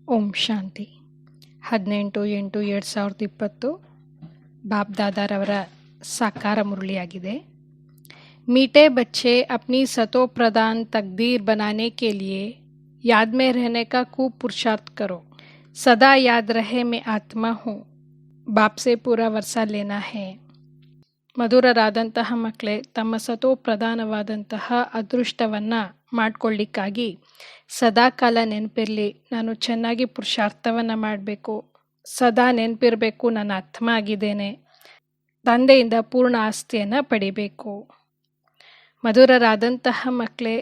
ಓಂ ಶಾಂತಿ 18/8/2020 ಬಾಪ್ ದಾದಾರವರ ಸಾಕಾರ ಮುರಳಿಯಾಗಿದೆ. मीठे बच्चे अपनी सतो प्रधान तकदीर बनाने के लिए याद में रहने का खूब पुरुषार्थ करो. सदा याद रहे मैं आत्मा हूँ. बाप से पूरा वर्षा लेना है. ಮಧುರರಾದಂತಹ ಮಕ್ಕಳೇ, ತಮ್ಮ ಸತೋ ಪ್ರಧಾನವಾದಂತಹ ಅದೃಷ್ಟವನ್ನು ಮಾಡಿಕೊಳ್ಳಿಕ್ಕಾಗಿ ಸದಾಕಾಲ ನೆನಪಿರಲಿ, ನಾನು ಚೆನ್ನಾಗಿ ಪುರುಷಾರ್ಥವನ್ನು ಮಾಡಬೇಕು. ಸದಾ ನೆನಪಿರಬೇಕು, ನಾನು ಆತ್ಮ ಆಗಿದ್ದೇನೆ. ತಂದೆಯಿಂದ ಪೂರ್ಣ ಆಸ್ತಿಯನ್ನು ಪಡಿಬೇಕು. ಮಧುರರಾದಂತಹ ಮಕ್ಕಳೇ,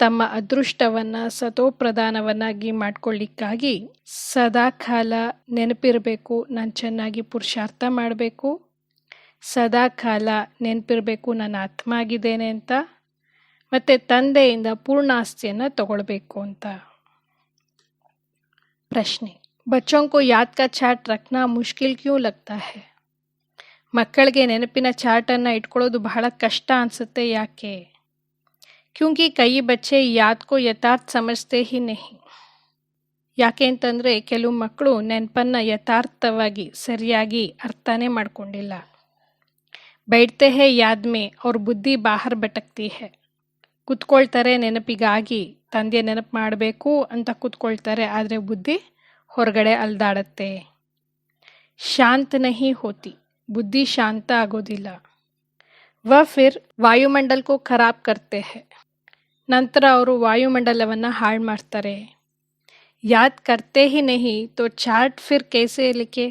ತಮ್ಮ ಅದೃಷ್ಟವನ್ನು ಸತೋ ಪ್ರಧಾನವನ್ನಾಗಿ ಮಾಡಿಕೊಳ್ಳಿಕ್ಕಾಗಿ ಸದಾಕಾಲ ನೆನಪಿರಬೇಕು, ನಾನು ಚೆನ್ನಾಗಿ ಪುರುಷಾರ್ಥ ಮಾಡಬೇಕು. ಸದಾ ಕಾಲ ನೆನಪಿರಬೇಕು, ನಾನು ಆತ್ಮ ಆಗಿದ್ದೇನೆ ಅಂತ, ಮತ್ತು ತಂದೆಯಿಂದ ಪೂರ್ಣ ಆಸ್ತಿಯನ್ನು ತಗೊಳ್ಬೇಕು ಅಂತ. ಪ್ರಶ್ನೆ: बच्चों को याद का चार्ट रखना मुश्किल क्यों लगता है? ಮಕ್ಕಳಿಗೆ ನೆನಪಿನ ಚಾರ್ಟನ್ನು ಇಟ್ಕೊಳ್ಳೋದು ಬಹಳ ಕಷ್ಟ ಅನಿಸುತ್ತೆ, ಯಾಕೆ? ಕ್ಯೂಂಕಿ ಕೈ ಬಚ್ಚೆ ಯಾದ್ ಕೋ ಯಥಾರ್ಥ ಸಮಜ್ತೆ ಹಿ ನಹಿ. ಯಾಕೆ ಅಂತಂದರೆ ಕೆಲವು ಮಕ್ಕಳು ನೆನಪನ್ನು ಯಥಾರ್ಥವಾಗಿ ಸರಿಯಾಗಿ ಅರ್ಥನೇ ಮಾಡ್ಕೊಂಡಿಲ್ಲ. बैठते हैं याद में और ಬುದ್ಧಿ ಬಾಹರ್ ಭಟಕ್ತಿ ಹೈ. ಕೂತ್ಕೊಳ್ತಾರೆ ನೆನಪಿಗಾಗಿ, ತಂದೆ ನೆನಪು ಮಾಡಬೇಕು ಅಂತ ಕೂತ್ಕೊಳ್ತಾರೆ, ಆದರೆ ಬುದ್ಧಿ ಹೊರಗಡೆ ಅಲ್ದಾಡತ್ತೆ. ಶಾಂತ ನಹಿ ಹೋತಿ, ಬುದ್ಧಿ ಶಾಂತ ಆಗೋದಿಲ್ಲ. ವ ಫಿರ್ ವಾಯುಮಂಡಲ್ ಕೋ ಖರಾಬ್ ಕರ್ತೆ ಹೈ, ನಂತರ ಅವರು ವಾಯುಮಂಡಲವನ್ನು ಹಾಳು ಮಾಡ್ತಾರೆ. ಯಾದ್ ಕರ್ತೆ ಹಿ ನಹಿ ತೋ ಚಾರ್ಟ್ ಫಿರ್ ಕೈಸೆ ಲಿಖೆ.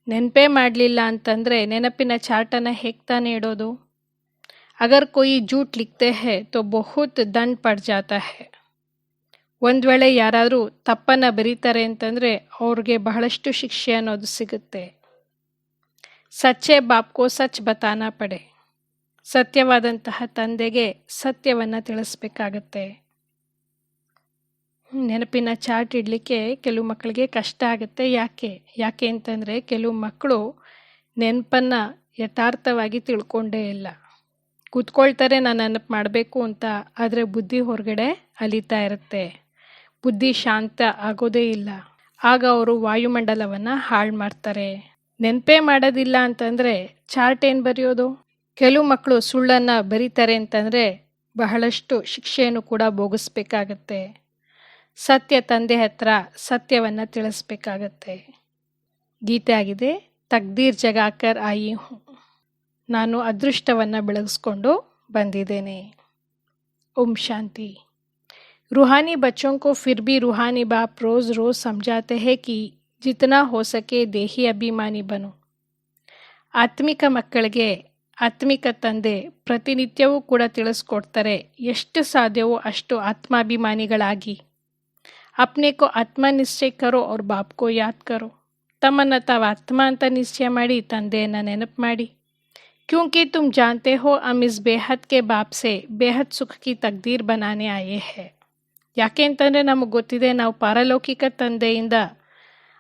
ನೆನಪೇ ಮಾಡಲಿಲ್ಲ ಅಂತಂದರೆ ನೆನಪಿನ ಚಾರ್ಟನ್ನು ಹೇಗೆ ತಾನೇ ಇಡೋದು? ಅಗರ್ ಕೊಯ್ ಜೂಟ್ ಲಿಖತೆ ಹೈ ತೋ ಬಹುತ್ ದಂಡ್ ಪಡ್ ಜಾತಾ ಹೈ. ಒಂದು ವೇಳೆ ಯಾರಾದರೂ ತಪ್ಪನ್ನು ಬರೀತಾರೆ ಅಂತಂದರೆ ಅವ್ರಿಗೆ ಬಹಳಷ್ಟು ಶಿಕ್ಷೆ ಅನ್ನೋದು ಸಿಗುತ್ತೆ. ಸಚ್ಚೆ ಬಾಪ್ಕೋ ಸಚ್ ಬತಾನಾ ಪಡೆ, ಸತ್ಯವಾದಂತಹ ತಂದೆಗೆ ಸತ್ಯವನ್ನು ತಿಳಿಸ್ಬೇಕಾಗತ್ತೆ. ನೆನಪಿನ ಚಾರ್ಟ್ ಇಡಲಿಕ್ಕೆ ಕೆಲವು ಮಕ್ಕಳಿಗೆ ಕಷ್ಟ ಆಗುತ್ತೆ. ಯಾಕೆ ಅಂತಂದರೆ ಕೆಲವು ಮಕ್ಕಳು ನೆನಪನ್ನು ಯಥಾರ್ಥವಾಗಿ ತಿಳ್ಕೊಂಡೇ ಇಲ್ಲ. ಕೂತ್ಕೊಳ್ತಾರೆ ನಾನು ನೆನಪು ಮಾಡಬೇಕು ಅಂತ, ಆದರೆ ಬುದ್ಧಿ ಹೊರಗಡೆ ಅಲಿತಾ ಇರುತ್ತೆ. ಬುದ್ಧಿ ಶಾಂತ ಆಗೋದೇ ಇಲ್ಲ. ಆಗ ಅವರು ವಾಯುಮಂಡಲವನ್ನು ಹಾಳು ಮಾಡ್ತಾರೆ. ನೆನಪೇ ಮಾಡೋದಿಲ್ಲ ಅಂತಂದರೆ ಚಾರ್ಟ್ ಏನು ಬರೆಯೋದು? ಕೆಲವು ಮಕ್ಕಳು ಸುಳ್ಳನ್ನು ಬರೀತಾರೆ ಅಂತಂದರೆ ಬಹಳಷ್ಟು ಶಿಕ್ಷೆಯನ್ನು ಕೂಡ ಭೋಗಿಸ್ಬೇಕಾಗತ್ತೆ. ಸತ್ಯ ತಂದೆ ಹತ್ರ ಸತ್ಯವನ್ನು ತಿಳಿಸ್ಬೇಕಾಗತ್ತೆ. ಗೀತೆ ಆಗಿದೆ, ತಕ್ದೀರ್ ಜಗಾಕರ್ ಆಯಿ ಹೂँ, ನಾನು ಅದೃಷ್ಟವನ್ನು ಬೆಳಗಿಸ್ಕೊಂಡು ಬಂದಿದ್ದೇನೆ. ಓಂ ಶಾಂತಿ. रूहानी बच्चों को फिर भी रूहानी बाप रोज़ रोज़ समझाते हैं कि जितना हो सके देही अभिमानी बनो. ಆತ್ಮಿಕ ಮಕ್ಕಳಿಗೆ ಆತ್ಮಿಕ ತಂದೆ ಪ್ರತಿನಿತ್ಯವೂ ಕೂಡ ತಿಳಿಸ್ಕೊಡ್ತಾರೆ, ಎಷ್ಟು ಸಾಧ್ಯವೋ ಅಷ್ಟು ಆತ್ಮಾಭಿಮಾನಿಗಳಾಗಿ. अपने को आत्मा निश्चय करो और बाप को याद करो. ತಮ್ಮನ್ನು ತಾವು ಆತ್ಮ ಅಂತ ನಿಶ್ಚಯ ಮಾಡಿ ತಂದೆಯನ್ನು ನೆನಪು ಮಾಡಿ. क्योंकि तुम जानते हो हम इस बेहद के बाप से बेहद सुख की तकदीर बनाने आए हैं. ಯಾಕೆ ಅಂತಂದರೆ ನಮಗೆ ಗೊತ್ತಿದೆ, ನಾವು ಪಾರಲೌಕಿಕ ತಂದೆಯಿಂದ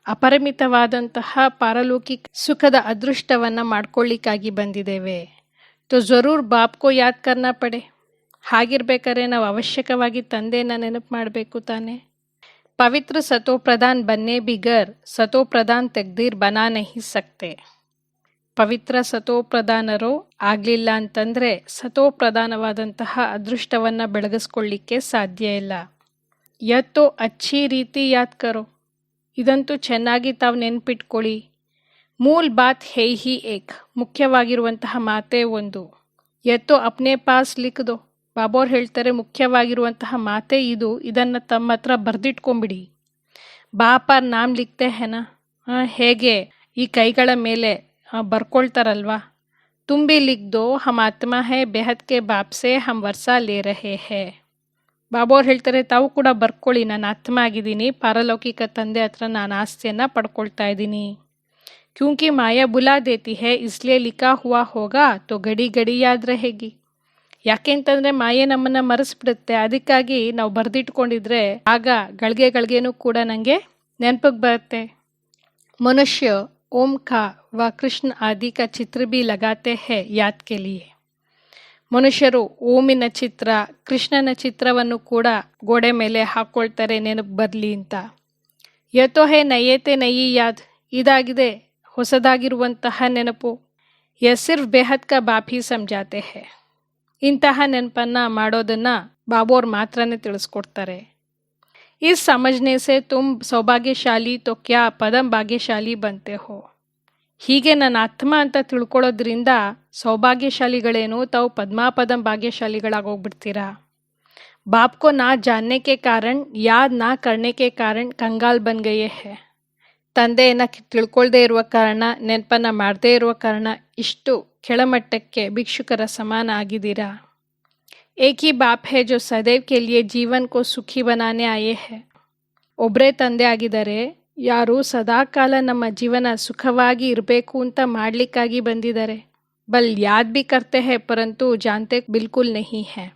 ಅಪರಿಮಿತವಾದಂತಹ ಪಾರಲೌಕಿಕ ಸುಖದ ಅದೃಷ್ಟವನ್ನು ಮಾಡ್ಕೊಳ್ಳಿಕ್ಕಾಗಿ ಬಂದಿದ್ದೇವೆ. ತೋ ಜರೂರ್ ಬಾಪ್ ಕೋ ಯಾದ್ ಕರ್ನಾ ಪಡೆ. ಹಾಗಿರ್ಬೇಕಾದ್ರೆ ನಾವು ಅವಶ್ಯಕವಾಗಿ ತಂದೆಯನ್ನು ನೆನಪು ಮಾಡಬೇಕು ತಾನೆ. पवित्र सतो प्रधान बनने बिगर सतो प्रधान तकदीर बना नहीं सकते. ಪವಿತ್ರ ಸತೋ ಪ್ರಧಾನರು ಆಗಲಿಲ್ಲ ಅಂತಂದರೆ ಸತೋ ಪ್ರಧಾನವಾದಂತಹ ಅದೃಷ್ಟವನ್ನು ಬೆಳಗಿಸ್ಕೊಳ್ಳಿಕ್ಕೆ ಸಾಧ್ಯ ಇಲ್ಲ. ಯತ್ತೋ ಅಚ್ಚಿ ರೀತಿ ಯಾದ್ ಕರೋ, ಇದಂತೂ ಚೆನ್ನಾಗಿ ತಾವು ನೆನ್ಪಿಟ್ಕೊಳ್ಳಿ. ಮೂಲ್ ಬಾತ್ ಹೇ ಹಿ ಏಕ್, ಮುಖ್ಯವಾಗಿರುವಂತಹ ಮಾತೇ ಒಂದು. ಯತ್ತೋ ಅಪ್ನೆ ಪಾಸ್ ಲಿಖ್ ದೋ, ಬಾಬೋರ್ ಹೇಳ್ತಾರೆ ಮುಖ್ಯವಾಗಿರುವಂತಹ ಮಾತೇ ಇದು, ಇದನ್ನು ತಮ್ಮ ಹತ್ರ ಬರೆದಿಟ್ಕೊಂಬಿಡಿ. ಬಾಪರ್ ನಾಮ್ ಲಿಖತೆ ಹೆನಾ, ಹೇಗೆ ಈ ಕೈಗಳ ಮೇಲೆ ಬರ್ಕೊಳ್ತಾರಲ್ವಾ. ತುಂಬಿ ಲಿಖ್ ದೋ ಹಮ್ ಆತ್ಮ ಹೇ ಬೆಹದ್ ಕೆ ಬಾಪ್ ಸೆ ಹಮ್ ವರ್ಷ ಲೇ ರಹೇ ಹೇ. ಬಾಬೋರ್ ಹೇಳ್ತಾರೆ ತಾವು ಕೂಡ ಬರ್ಕೊಳ್ಳಿ, ನಾನು ಆತ್ಮ ಆಗಿದ್ದೀನಿ, ಪಾರಲೌಕಿಕ ತಂದೆ ಹತ್ರ ನಾನು ಆಸ್ತಿಯನ್ನು ಪಡ್ಕೊಳ್ತಾ ಇದ್ದೀನಿ. ಕ್ಯೂಂಕಿ ಮಾಯಾ ಬುಲಾ ದೇತಿ ಹೇ ಇಸ್ಲಿಯೇ ಲಿಖಾ ಹುವಾ ಹೋಗಾ ತೋ ಗಡಿ ಗಡಿ ಯಾದ್ ರಹೇಗಿ. ಯಾಕೆ ಅಂತಂದರೆ ಮಾಯೆ ನಮ್ಮನ್ನು ಮರೆಸ್ಬಿಡುತ್ತೆ. ಅದಕ್ಕಾಗಿ ನಾವು ಬರೆದಿಟ್ಕೊಂಡಿದ್ರೆ ಆಗ ಗಳಿಗೆನೂ ಕೂಡ ನನಗೆ ನೆನಪಿಗೆ ಬರುತ್ತೆ. ಮನುಷ್ಯ ಓಂ ಖಾ ವ ಕೃಷ್ಣ ಆದಿ ಕಾ ಚಿತ್ರ ಬಿ ಲಗಾತೆ ಹೇ ಯಾದ್ ಕೆ ಲಿಯೆ. ಮನುಷ್ಯರು ಓಮಿನ ಚಿತ್ರ, ಕೃಷ್ಣನ ಚಿತ್ರವನ್ನು ಕೂಡ ಗೋಡೆ ಮೇಲೆ ಹಾಕ್ಕೊಳ್ತಾರೆ ನೆನಪು ಬರಲಿ ಅಂತ. ಯತೋ ಹೇ ನಯೇತೆ ನಯಿ ಯಾದ್, ಇದಾಗಿದೆ ಹೊಸದಾಗಿರುವಂತಹ ನೆನಪು. ಯ ಸಿರ್ಫ್ ಬೇಹದ್ ಕಾ ಬಾಪ್ ಹಿ ಸಮಜಾತೆ ಹೇ. ಇಂತಹ ನೆನಪನ್ನು ಮಾಡೋದನ್ನು ಬಾಬೋರ್ ಮಾತ್ರನೇ ತಿಳಿಸ್ಕೊಡ್ತಾರೆ. इस समझने से तुम सौभाग्यशाली तो क्या ಪದಂ ಭಾಗ್ಯಶಾಲಿ ಬಂತೆ ಹೋ. ಹೀಗೆ ನನ್ನ ಆತ್ಮ ಅಂತ ತಿಳ್ಕೊಳ್ಳೋದ್ರಿಂದ ಸೌಭಾಗ್ಯಶಾಲಿಗಳೇನು, ತಾವು ಪದ್ಮಾಪದಂ ಭಾಗ್ಯಶಾಲಿಗಳಾಗೋಗ್ಬಿಡ್ತೀರಾ. ಬಾಪ್ ಕೋ ನಾ ಜಾನ್ನೆ ಕೆ ಕಾರಣ ಯಾದ್ ನಾ ಕರ್ನೆ ಕೆ ಕಾರಣ ಕಂಗಾಲ್ ಬನ್ ಗಯೇ ಹೇ. ತಂದೆಯನ್ನು ತಿಳ್ಕೊಳ್ದೇ ಇರುವ ಕಾರಣ, ನೆನಪನ್ನು ಮಾಡದೇ ಇರುವ ಕಾರಣ ಇಷ್ಟು ಕೆಳಮಟ್ಟಕ್ಕೆ ಭಿಕ್ಷುಕರ ಸಮಾನ ಆಗಿದ್ದೀರಾ. एक ही बाप है जो सदैव के लिए जीवन को सुखी बनाने आए हैं. ಒಬ್ಬರೇ ತಂದೆ ಆಗಿದ್ದಾರೆ, ಯಾರು ಸದಾಕಾಲ ನಮ್ಮ ಜೀವನ ಸುಖವಾಗಿ ಇರಬೇಕು ಅಂತ ಮಾಡಲಿಕ್ಕಾಗಿ ಬಂದಿದ್ದಾರೆ. ಬಲ್ ಯಾದ್ ಭಿ ಕರ್ತೆ ಹೇ ಪರಂತು ಜಾನ್ತೆ ಬಿಲ್ಕುಲ್ ನಹಿ ಹೇ.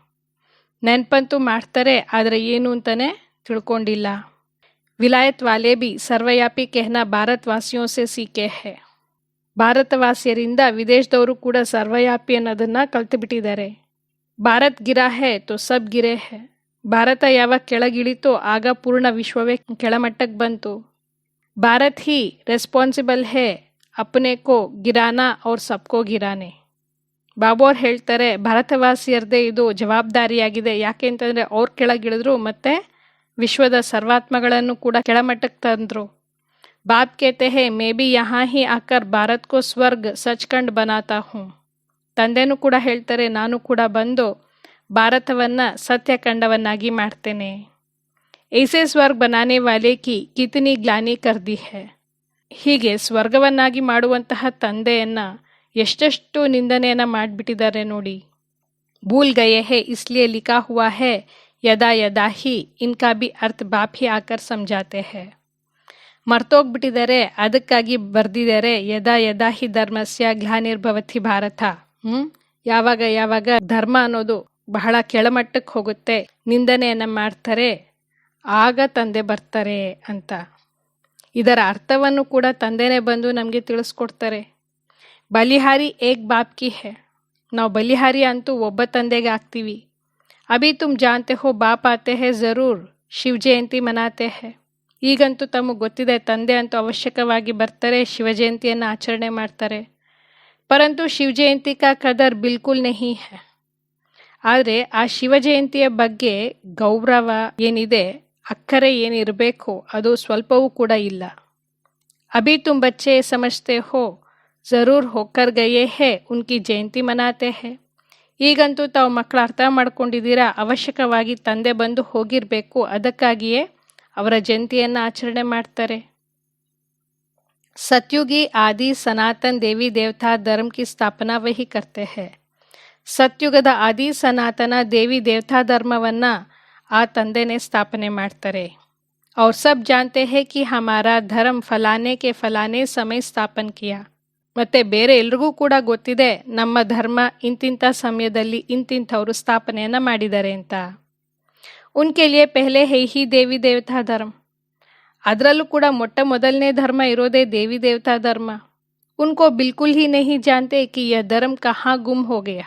ನೆನಪಂತೂ ಮಾಡ್ತಾರೆ, ಆದರೆ ಏನು ಅಂತಲೇ ತಿಳ್ಕೊಂಡಿಲ್ಲ. ವಿಲಾಯತ್ ವಾಲೆ ಭಿ ಸರ್ವಯಾಪಿ ಕೆಹನಾ ಭಾರತ್ ವಾಸಿಯೋ ಸೆ ಸೀಕೆ ಹೇ. ಭಾರತವಾಸಿಯರಿಂದ ವಿದೇಶದವರು ಕೂಡ ಸರ್ವಯಾಪಿ ಅನ್ನೋದನ್ನು ಕಲ್ತುಬಿಟ್ಟಿದ್ದಾರೆ. ಭಾರತ್ ಗಿರಾ ಹೇ ತೋ ಸಬ್ ಗಿರೇ ಹೇ. ಭಾರತ ಯಾವಾಗ ಕೆಳಗಿಳಿತೋ ಆಗ ಪೂರ್ಣ ವಿಶ್ವವೇ ಕೆಳಮಟ್ಟಕ್ಕೆ ಬಂತು. ಭಾರತ್ ಹಿ ರೆಸ್ಪಾನ್ಸಿಬಲ್ ಹೇ ಅಪ್ನೆ ಕೋ ಗಿರಾನಾ ಔರ್ ಸಬ್ಕೋ ಗಿರಾನೆ. ಬಾಬೋರ್ ಹೇಳ್ತಾರೆ, ಭಾರತವಾಸಿಯರದೇ ಇದು ಜವಾಬ್ದಾರಿಯಾಗಿದೆ. ಯಾಕೆ ಅಂತಂದರೆ ಅವ್ರು ಕೆಳಗಿಳಿದ್ರು ಮತ್ತು ವಿಶ್ವದ ಸರ್ವಾತ್ಮಗಳನ್ನು ಕೂಡ ಕೆಳಮಟ್ಟಕ್ಕೆ ತಂದರು. ಬಾಪ್ ಕೇತೆ ಹೇ ಮೇ ಬಿ ಯಹಾ ಹಿ ಆಕರ್ ಭಾರತ್ ಕೋ ಸ್ವರ್ಗ ಸಚ್ಖಂಡ್ ಬನಾತಾ ಹೂಂ. ತಂದೆನೂ ಕೂಡ ಹೇಳ್ತಾರೆ, ನಾನು ಕೂಡ ಬಂದು ಭಾರತವನ್ನು ಸತ್ಯಖಂಡವನ್ನಾಗಿ ಮಾಡ್ತೇನೆ. ಐಸೆ ಸ್ವರ್ಗ ಬನಾನೆ ವಾಲೆ ಕಿ ಕಿತನಿ ಗ್ಲಾನಿ ಕರ್ದಿ ಹೇ. ಹೀಗೆ ಸ್ವರ್ಗವನ್ನಾಗಿ ಮಾಡುವಂತಹ ತಂದೆಯನ್ನು ಎಷ್ಟೆಷ್ಟು ನಿಂದನೆಯನ್ನು ಮಾಡಿಬಿಟ್ಟಿದ್ದಾರೆ ನೋಡಿ. ಭೂಲ್ ಗಯೇ ಹೇ ಇಸ್ಲಿಯೇ ಲಿಖಾ ಹುವಾ ಹೇ ಯದಾ ಯದಾ ಹಿ ಇನ್ಕಾ ಭಿ ಅರ್ಥ ಬಾಪ್ ಹಿ ಆಕರ್ ಸಮಜಾತೆ ಹೇ. ಮರ್ತೋಗ್ಬಿಟ್ಟಿದ್ದಾರೆ, ಅದಕ್ಕಾಗಿ ಬರೆದಿದ್ದಾರೆ ಯದಾ ಯದಾ ಹಿ ಧರ್ಮಸ್ಯ ಗ್ಲಾನಿರ್ಭವತಿ ಭಾರತ. ಯಾವಾಗ ಯಾವಾಗ ಧರ್ಮ ಅನ್ನೋದು ಬಹಳ ಕೆಳಮಟ್ಟಕ್ಕೆ ಹೋಗುತ್ತೆ, ನಿಂದನೆಯನ್ನು ಮಾಡ್ತಾರೆ, ಆಗ ತಂದೆ ಬರ್ತಾರೆ ಅಂತ. ಇದರ ಅರ್ಥವನ್ನು ಕೂಡ ತಂದೆನೇ ಬಂದು ನಮಗೆ ತಿಳಿಸ್ಕೊಡ್ತಾರೆ. ಬಲಿಹಾರಿ ಏಕ್ ಬಾಪ್ ಕಿ ಹೇ. ನಾವು ಬಲಿಹಾರಿ ಅಂತೂ ಒಬ್ಬ ತಂದೆಗೆ ಆಗ್ತೀವಿ. ಅಭಿ ತುಮ್ ಜಾನ್ತೆ ಹೋ ಬಾಪ್ ಆತೆ ಹೇ ಜರೂರ್ ಶಿವ ಜಯಂತಿ ಮನಾತೆ ಹೇ. ಈಗಂತೂ ತಮಗೆ ಗೊತ್ತಿದೆ, ತಂದೆ ಅಂತೂ ಅವಶ್ಯಕವಾಗಿ ಬರ್ತಾರೆ, ಶಿವಜಯಂತಿಯನ್ನು ಆಚರಣೆ ಮಾಡ್ತಾರೆ. ಪರಂತು ಶಿವ ಜಯಂತಿ ಕಾ ಕದರ್ ಬಿಲ್ಕುಲ್ ನಹಿ ಹೇ. ಆದರೆ ಆ ಶಿವ ಜಯಂತಿಯ ಬಗ್ಗೆ ಗೌರವ ಏನಿದೆ, ಅಕ್ಕರೆ ಏನಿರಬೇಕು, ಅದು ಸ್ವಲ್ಪವೂ ಕೂಡ ಇಲ್ಲ. ಅಭಿ ತುಮ್ ಬಚ್ಚೆ ಸಮಜ್ತೆ ಹೋ ಜರೂರ್ ಹೋಕರ್ ಗಯೇ ಹೇ ಉನ್ಕಿ ಜಯಂತಿ ಮನಾತೆ ಹೇ. ಈಗಂತೂ ತಾವು ಮಕ್ಕಳು ಅರ್ಥ ಮಾಡ್ಕೊಂಡಿದ್ದೀರಾ, ಅವಶ್ಯಕವಾಗಿ ತಂದೆ ಬಂದು ಹೋಗಿರಬೇಕು, ಅದಕ್ಕಾಗಿಯೇ ಅವರ ಜಯಂತಿಯನ್ನು ಆಚರಣೆ ಮಾಡ್ತಾರೆ. सतयुगी आदि सनातन देवी देवता धर्म की स्थापना वही करते हैं. ಸತ್ಯುಗದ ಆದಿ ಸನಾತನ ದೇವಿ ದೇವತಾ ಧರ್ಮವನ್ನು ಆ ತಂದೆನೇ ಸ್ಥಾಪನೆ ಮಾಡ್ತಾರೆ. और सब जानते हैं कि हमारा धर्म फलाने के फलाने समय स्थापन किया. ಮತ್ತು ಬೇರೆ ಎಲ್ರಿಗೂ ಕೂಡ ಗೊತ್ತಿದೆ, ನಮ್ಮ ಧರ್ಮ ಇಂತಿಂಥ ಸಮಯದಲ್ಲಿ ಇಂತಿಂಥವರು ಸ್ಥಾಪನೆಯನ್ನು ಮಾಡಿದ್ದಾರೆ ಅಂತ. ಉನ್ಕೆ ಲಿಯೇ ಪೆಹಲೆ ಹೇ ಹಿ ದೇವಿ ದೇವತಾ ಧರ್ಮ. ಅದರಲ್ಲೂ ಕೂಡ ಮೊಟ್ಟ ಮೊದಲನೇ ಧರ್ಮ ಇರೋದೇ ದೇವಿ ದೇವತಾ ಧರ್ಮ. ಉನ್ಕೋ ಬಿಲ್ಕುಲ್ ಹಿ ನಹಿ ಜಾನ್ತೆ ಕಿ ಯಹ ಧರ್ಮ ಕಹಾ ಗುಮ್ ಹೋ ಗಯಾ.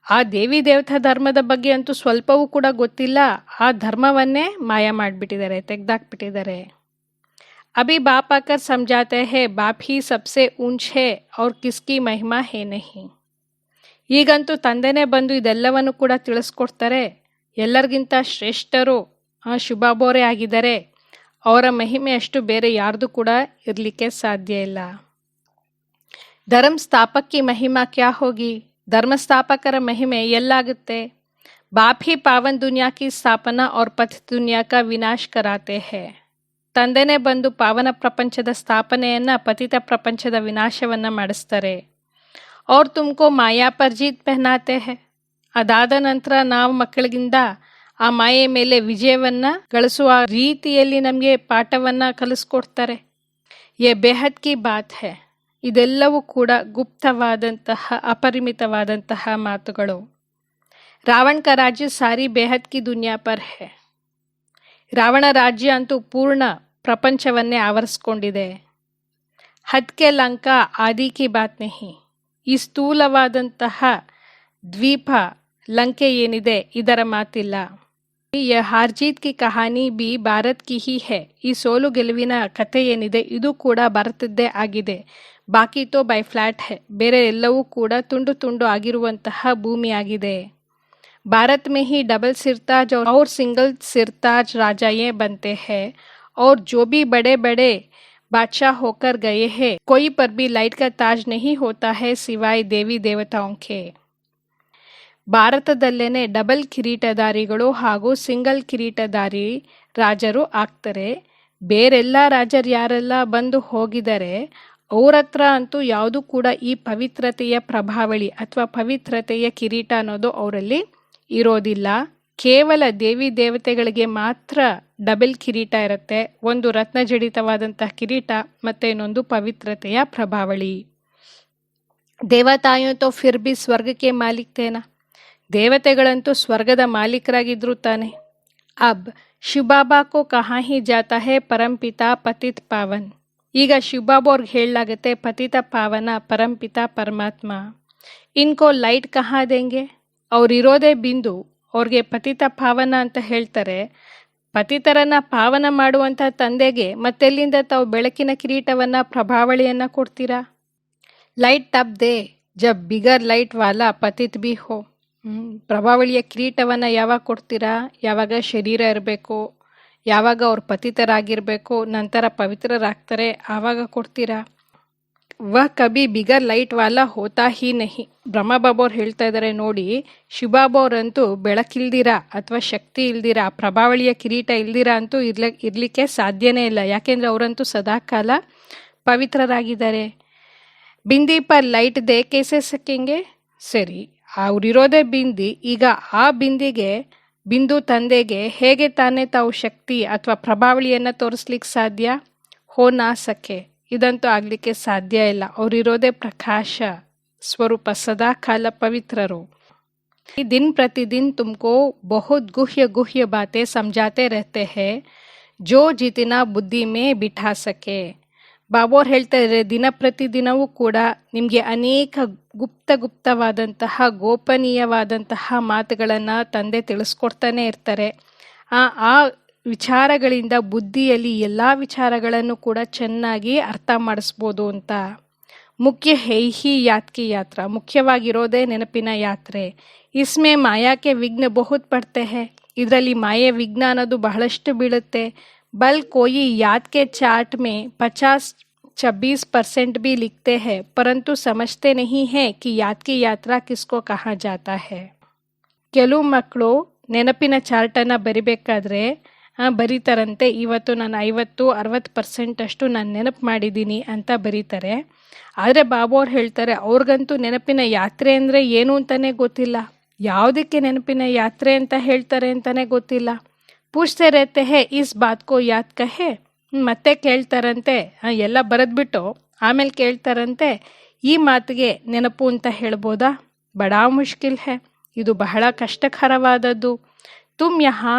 ಆ ದೇವಿ ದೇವತಾ ಧರ್ಮದ ಬಗ್ಗೆ ಅಂತೂ ಸ್ವಲ್ಪವೂ ಕೂಡ ಗೊತ್ತಿಲ್ಲ, ಆ ಧರ್ಮವನ್ನೇ ಮಾಯ ಮಾಡಿಬಿಟ್ಟಿದ್ದಾರೆ, ತೆಗೆದಾಕ್ಬಿಟ್ಟಿದ್ದಾರೆ. ಅಭಿ ಬಾಪ್ ಆಕರ್ ಸಮಜಾತೆ ಹೇ ಬಾಪ್ ಹಿ ಸಬ್ಸೆ ಊಂಚ್ ಹೇ ಔರ್ ಕಿಸ್ಕಿ ಮಹಿಮಾ ಹೇ ನಹಿ. ಈಗಂತೂ ತಂದೆನೇ ಬಂದು ಇದೆಲ್ಲವನ್ನು ಕೂಡ ತಿಳಿಸ್ಕೊಡ್ತಾರೆ, ಎಲ್ಲರಿಗಿಂತ ಶ್ರೇಷ್ಠರು ಶುಭಾಬೋರೇ ಆಗಿದ್ದಾರೆ, ಅವರ ಮಹಿಮೆ ಅಷ್ಟು ಬೇರೆ ಯಾರ್ದು ಕೂಡ ಇರಲಿಕ್ಕೆ ಸಾಧ್ಯ ಇಲ್ಲ. ಧರ್ಮ ಸ್ಥಾಪಕ್ ಕಿ ಮಹಿಮಾ ಕ್ಯಾ ಹೋಗಿ. ಧರ್ಮಸ್ಥಾಪಕರ ಮಹಿಮೆ ಎಲ್ಲಾಗುತ್ತೆ. ಬಾಪ್ ಹಿ ಪಾವನ್ ದುನಿಯಾ ಕಿ ಸ್ಥಾಪನಾ ಔರ್ ಪಥ್ ದುನಿಯಾ ಕಾ ವಿನಾಶ್ ಕರಾತೆ ಹೇ. ತಂದೆನೇ ಬಂದು ಪಾವನ ಪ್ರಪಂಚದ ಸ್ಥಾಪನೆಯನ್ನು, ಪತಿತ ಪ್ರಪಂಚದ ವಿನಾಶವನ್ನು ಮಾಡಿಸ್ತಾರೆ. ಔರ್ ತುಮ್ಕೋ ಮಾಯಾ ಪರ್ ಜೀತ್ ಪೆಹನಾತೆ ಹೇ. ಅದಾದ ನಂತರ ನಾವು ಮಕ್ಕಳಿಗಿಂದ ಆ ಮಾಯೆ ಮೇಲೆ ವಿಜಯವನ್ನು ಗಳಿಸುವ ರೀತಿಯಲ್ಲಿ ನಮಗೆ ಪಾಠವನ್ನು ಕಲಿಸ್ಕೊಡ್ತಾರೆ. ಯೇ ಬೇಹದ್ ಕಿ ಬಾತ್ ಹೇ. ಇದೆಲ್ಲವೂ ಕೂಡ ಗುಪ್ತವಾದಂತಹ ಅಪರಿಮಿತವಾದಂತಹ ಮಾತುಗಳು. ರಾವಣ ಕಾ ರಾಜ್ಯ ಸಾರಿ ಬೇಹದ್ ಕಿ ದುನಿಯಾ ಪರ್ ಹೇ. ರಾವಣ ರಾಜ್ಯ ಅಂತೂ ಪೂರ್ಣ ಪ್ರಪಂಚವನ್ನೇ ಆವರಿಸ್ಕೊಂಡಿದೆ. ಹದ್ ಕೆ ಲಂಕಾ ಆದಿ ಕಿ ಬಾತ್ ನಹಿ. ಈ ಸ್ಥೂಲವಾದಂತಹ ದ್ವೀಪ ಲಂಕೆ ಏನಿದೆ ಇದರ ಮಾತಿಲ್ಲ. ಯ ಹಾರ್ ಜೀತ್ ಕಿ ಕಹಾನಿ ಬಿ ಭಾರತ್ ಕಿ ಹಿ ಹೈ. ಈ ಸೋಲು ಗೆಲುವಿನ ಕಥೆ ಏನಿದೆ ಇದು ಕೂಡ ಭಾರತದ್ದೇ ಆಗಿದೆ. ಬಾಕಿ ತೋ ಬೈ ಫ್ಲಾಟ್ ಹೈ. ಬೇರೆ ಎಲ್ಲವೂ ಕೂಡ ತುಂಡು ತುಂಡು ಆಗಿರುವಂತಹ ಭೂಮಿಯಾಗಿದೆ. भारत में ही डबल सिरताज और सिंगल सिरताज राजाएं बनते हैं और जो भी बड़े बड़े बादशाह होकर गए हैं कोई पर भी लाइट का ताज नहीं होता है सिवाय देवी देवताओं के. ಭಾರತದಲ್ಲೇನೆ ಡಬಲ್ ಕಿರೀಟಧಾರಿಗಳು ಹಾಗೂ ಸಿಂಗಲ್ ಕಿರೀಟಧಾರಿ ರಾಜರು ಆಗ್ತಾರೆ. ಬೇರೆಲ್ಲ ರಾಜರು ಯಾರೆಲ್ಲ ಬಂದು ಹೋಗಿದ್ದಾರೆ ಅವ್ರ ಹತ್ರ ಅಂತೂ ಯಾವುದು ಕೂಡ ಈ ಪವಿತ್ರತೆಯ ಪ್ರಭಾವಳಿ ಅಥವಾ ಪವಿತ್ರತೆಯ ಕಿರೀಟ ಅನ್ನೋದು ಅವರಲ್ಲಿ ಇರೋದಿಲ್ಲ. ಕೇವಲ ದೇವಿ ದೇವತೆಗಳಿಗೆ ಮಾತ್ರ ಡಬಲ್ ಕಿರೀಟ ಇರುತ್ತೆ. ಒಂದು ರತ್ನಜಡಿತವಾದಂತಹ ಕಿರೀಟ ಮತ್ತು ಇನ್ನೊಂದು ಪವಿತ್ರತೆಯ ಪ್ರಭಾವಳಿ. ದೇವತಾಯೋ ತೋ ಫಿರ್ ಬಿ ಸ್ವರ್ಗಕ್ಕೆ ಮಾಲೀಕ್ತೇನಾ. ದೇವತೆಗಳಂತೂ ಸ್ವರ್ಗದ ಮಾಲೀಕರಾಗಿದ್ರು ತಾನೆ. ಅಬ್ ಶಿವಬಾಬಾ ಕೋ ಕಹಾ ಹಿ ಜಾತಾ ಹೈ ಪರಂಪಿತಾ ಪತಿತ್ ಪಾವನ್. ಈಗ ಶಿವಬಾಬಾ ಅವ್ರಿಗೆ ಹೇಳಲಾಗುತ್ತೆ ಪತಿತ ಪಾವನ ಪರಂಪಿತ ಪರಮಾತ್ಮ. ಇನ್ಕೋ ಲೈಟ್ ಕಹಾ ದೇಂಗೆ. ಅವರಿರೋದೇ ಬಿಂದು, ಅವ್ರಿಗೆ ಪತಿತ ಪಾವನ ಅಂತ ಹೇಳ್ತಾರೆ. ಪತಿತರನ್ನ ಪಾವನ ಮಾಡುವಂಥ ತಂದೆಗೆ ಮತ್ತೆಲ್ಲಿಂದ ತಾವು ಬೆಳಕಿನ ಕಿರೀಟವನ್ನು ಪ್ರಭಾವಳಿಯನ್ನು ಕೊಡ್ತೀರಾ. ಲೈಟ್ ತಬ್ ದೇ ಜಬ್ ಬಿಗರ್ ಲೈಟ್ ವಾಲಾ ಪತಿತ್ ಬಿ ಹೋ. ಪ್ರಭಾವಳಿಯ ಕಿರೀಟವನ್ನು ಯಾವಾಗ ಕೊಡ್ತೀರಾ, ಯಾವಾಗ ಶರೀರ ಇರಬೇಕು, ಯಾವಾಗ ಅವ್ರು ಪತಿತರಾಗಿರಬೇಕು, ನಂತರ ಪವಿತ್ರರಾಗ್ತಾರೆ ಆವಾಗ ಕೊಡ್ತೀರಾ. ವಹ ಕಬಿ ಬಿಗರ್ ಲೈಟ್ ವಾಲಾ ಹೋತಾ ಹಿ ನಹಿ. ಬ್ರಹ್ಮಬಾಬಾ ಅವ್ರು ಹೇಳ್ತಾ ಇದ್ದಾರೆ ನೋಡಿ, ಶಿವಬಾಬಾ ಅವರಂತೂ ಬೆಳಕಿಲ್ದಿರ ಅಥವಾ ಶಕ್ತಿ ಇಲ್ದಿರ ಪ್ರಭಾವಳಿಯ ಕಿರೀಟ ಇಲ್ದಿರ ಅಂತೂ ಇರಲಿಕ್ಕೆ ಸಾಧ್ಯನೇ ಇಲ್ಲ. ಯಾಕೆಂದರೆ ಅವರಂತೂ ಸದಾಕಾಲ ಪವಿತ್ರರಾಗಿದ್ದಾರೆ. ಬಿಂದಿ ಪರ್ ಲೈಟ್ ದೇ ಕೇಸೆ ಸಕೆಂಗೆ. ಸರಿ, ಅವರಿರೋದೇ ಬಿಂದಿ, ಈಗ ಆ ಬಿಂದು ತಂದೆಗೆ ಹೇಗೆ ತಾನೇ ತಾವು ಶಕ್ತಿ ಅಥವಾ ಪ್ರಭಾವಳಿಯನ್ನು ತೋರಿಸ್ಲಿಕ್ಕೆ ಸಾಧ್ಯ. ಹೋ ನಾ ಸಕೆ, ಇದಂತೂ ಆಗಲಿಕ್ಕೆ ಸಾಧ್ಯ ಇಲ್ಲ. ಅವರಿರೋದೇ ಪ್ರಕಾಶ ಸ್ವರೂಪ, ಸದಾ ಕಾಲ ಪವಿತ್ರರು. दिन प्रतिदिन तुमको बहुत गुह्य गुह्य बातें समझाते रहते हैं जो जितना बुद्धि में बिठा सके. ಬಾಬಾ ಅವ್ರು ಹೇಳ್ತಾ ಇದ್ದಾರೆ ದಿನ ಪ್ರತಿದಿನವೂ ಕೂಡ ನಿಮಗೆ ಅನೇಕ ಗುಪ್ತವಾದಂತಹ ಗೋಪನೀಯವಾದಂತಹ ಮಾತುಗಳನ್ನು ತಂದೆ ತಿಳಿಸ್ಕೊಡ್ತಾನೆ ಇರ್ತಾರೆ. ಆ ವಿಚಾರಗಳಿಂದ ಬುದ್ಧಿಯಲ್ಲಿ ಎಲ್ಲ ವಿಚಾರಗಳನ್ನು ಕೂಡ ಚೆನ್ನಾಗಿ ಅರ್ಥ ಮಾಡಿಸ್ಬೋದು ಅಂತ. ಮುಖ್ಯ ಹೈ ಹಿ ಯಾತ್ ಕಿ ಯಾತ್ರಾ. ಮುಖ್ಯವಾಗಿರೋದೇ ನೆನಪಿನ ಯಾತ್ರೆ. ಇಸ್ಮೆ ಮಾಯಾಕ್ಕೆ ವಿಘ್ನ ಬಹುತ್ ಪಡ್ತೆ ಹೈ. ಇದರಲ್ಲಿ ಮಾಯೆ ವಿಘ್ನ ಅನ್ನೋದು ಬಹಳಷ್ಟು ಬೀಳುತ್ತೆ. बल कोई याद के चार्ट में 50-26% भी लिखते हैं परंतु समझते नहीं हैं कि याद की यात्रा किसको कहा जाता है. ಕೆಲವು ಮಕ್ಕಳು ನೆನಪಿನ ಚಾರ್ಟನ್ನು ಬರಿಬೇಕಾದ್ರೆ ಬರೀತಾರಂತೆ, ಇವತ್ತು ನಾನು 50-60% ಅಷ್ಟು ನಾನು ನೆನಪು ಮಾಡಿದ್ದೀನಿ ಅಂತ ಬರೀತಾರೆ. ಆದರೆ ಬಾಬಾ ಅವ್ರು ಹೇಳ್ತಾರೆ ಅವ್ರಿಗಂತೂ ನೆನಪಿನ ಯಾತ್ರೆ ಅಂದರೆ ಏನು ಅಂತಲೇ ಗೊತ್ತಿಲ್ಲ. ಯಾವುದಕ್ಕೆ ನೆನಪಿನ ಯಾತ್ರೆ ಅಂತ ಹೇಳ್ತಾರೆ ಅಂತಲೇ ಗೊತ್ತಿಲ್ಲ. ಪೂಜ್ತೆ रहते हैं इस बात को याद कहे. ಮತ್ತೆ ಕೇಳ್ತಾರಂತೆ, ಎಲ್ಲ ಬರೆದ್ಬಿಟ್ಟು ಆಮೇಲೆ ಕೇಳ್ತಾರಂತೆ ಈ ಮಾತಿಗೆ ನೆನಪು ಅಂತ ಹೇಳ್ಬೋದಾ. ಬಡಾ ಮುಷ್ಕಿಲ್ ಹೈ, ಇದು ಬಹಳ ಕಷ್ಟಕರವಾದದ್ದು. ತುಮ್ ಯಹಾ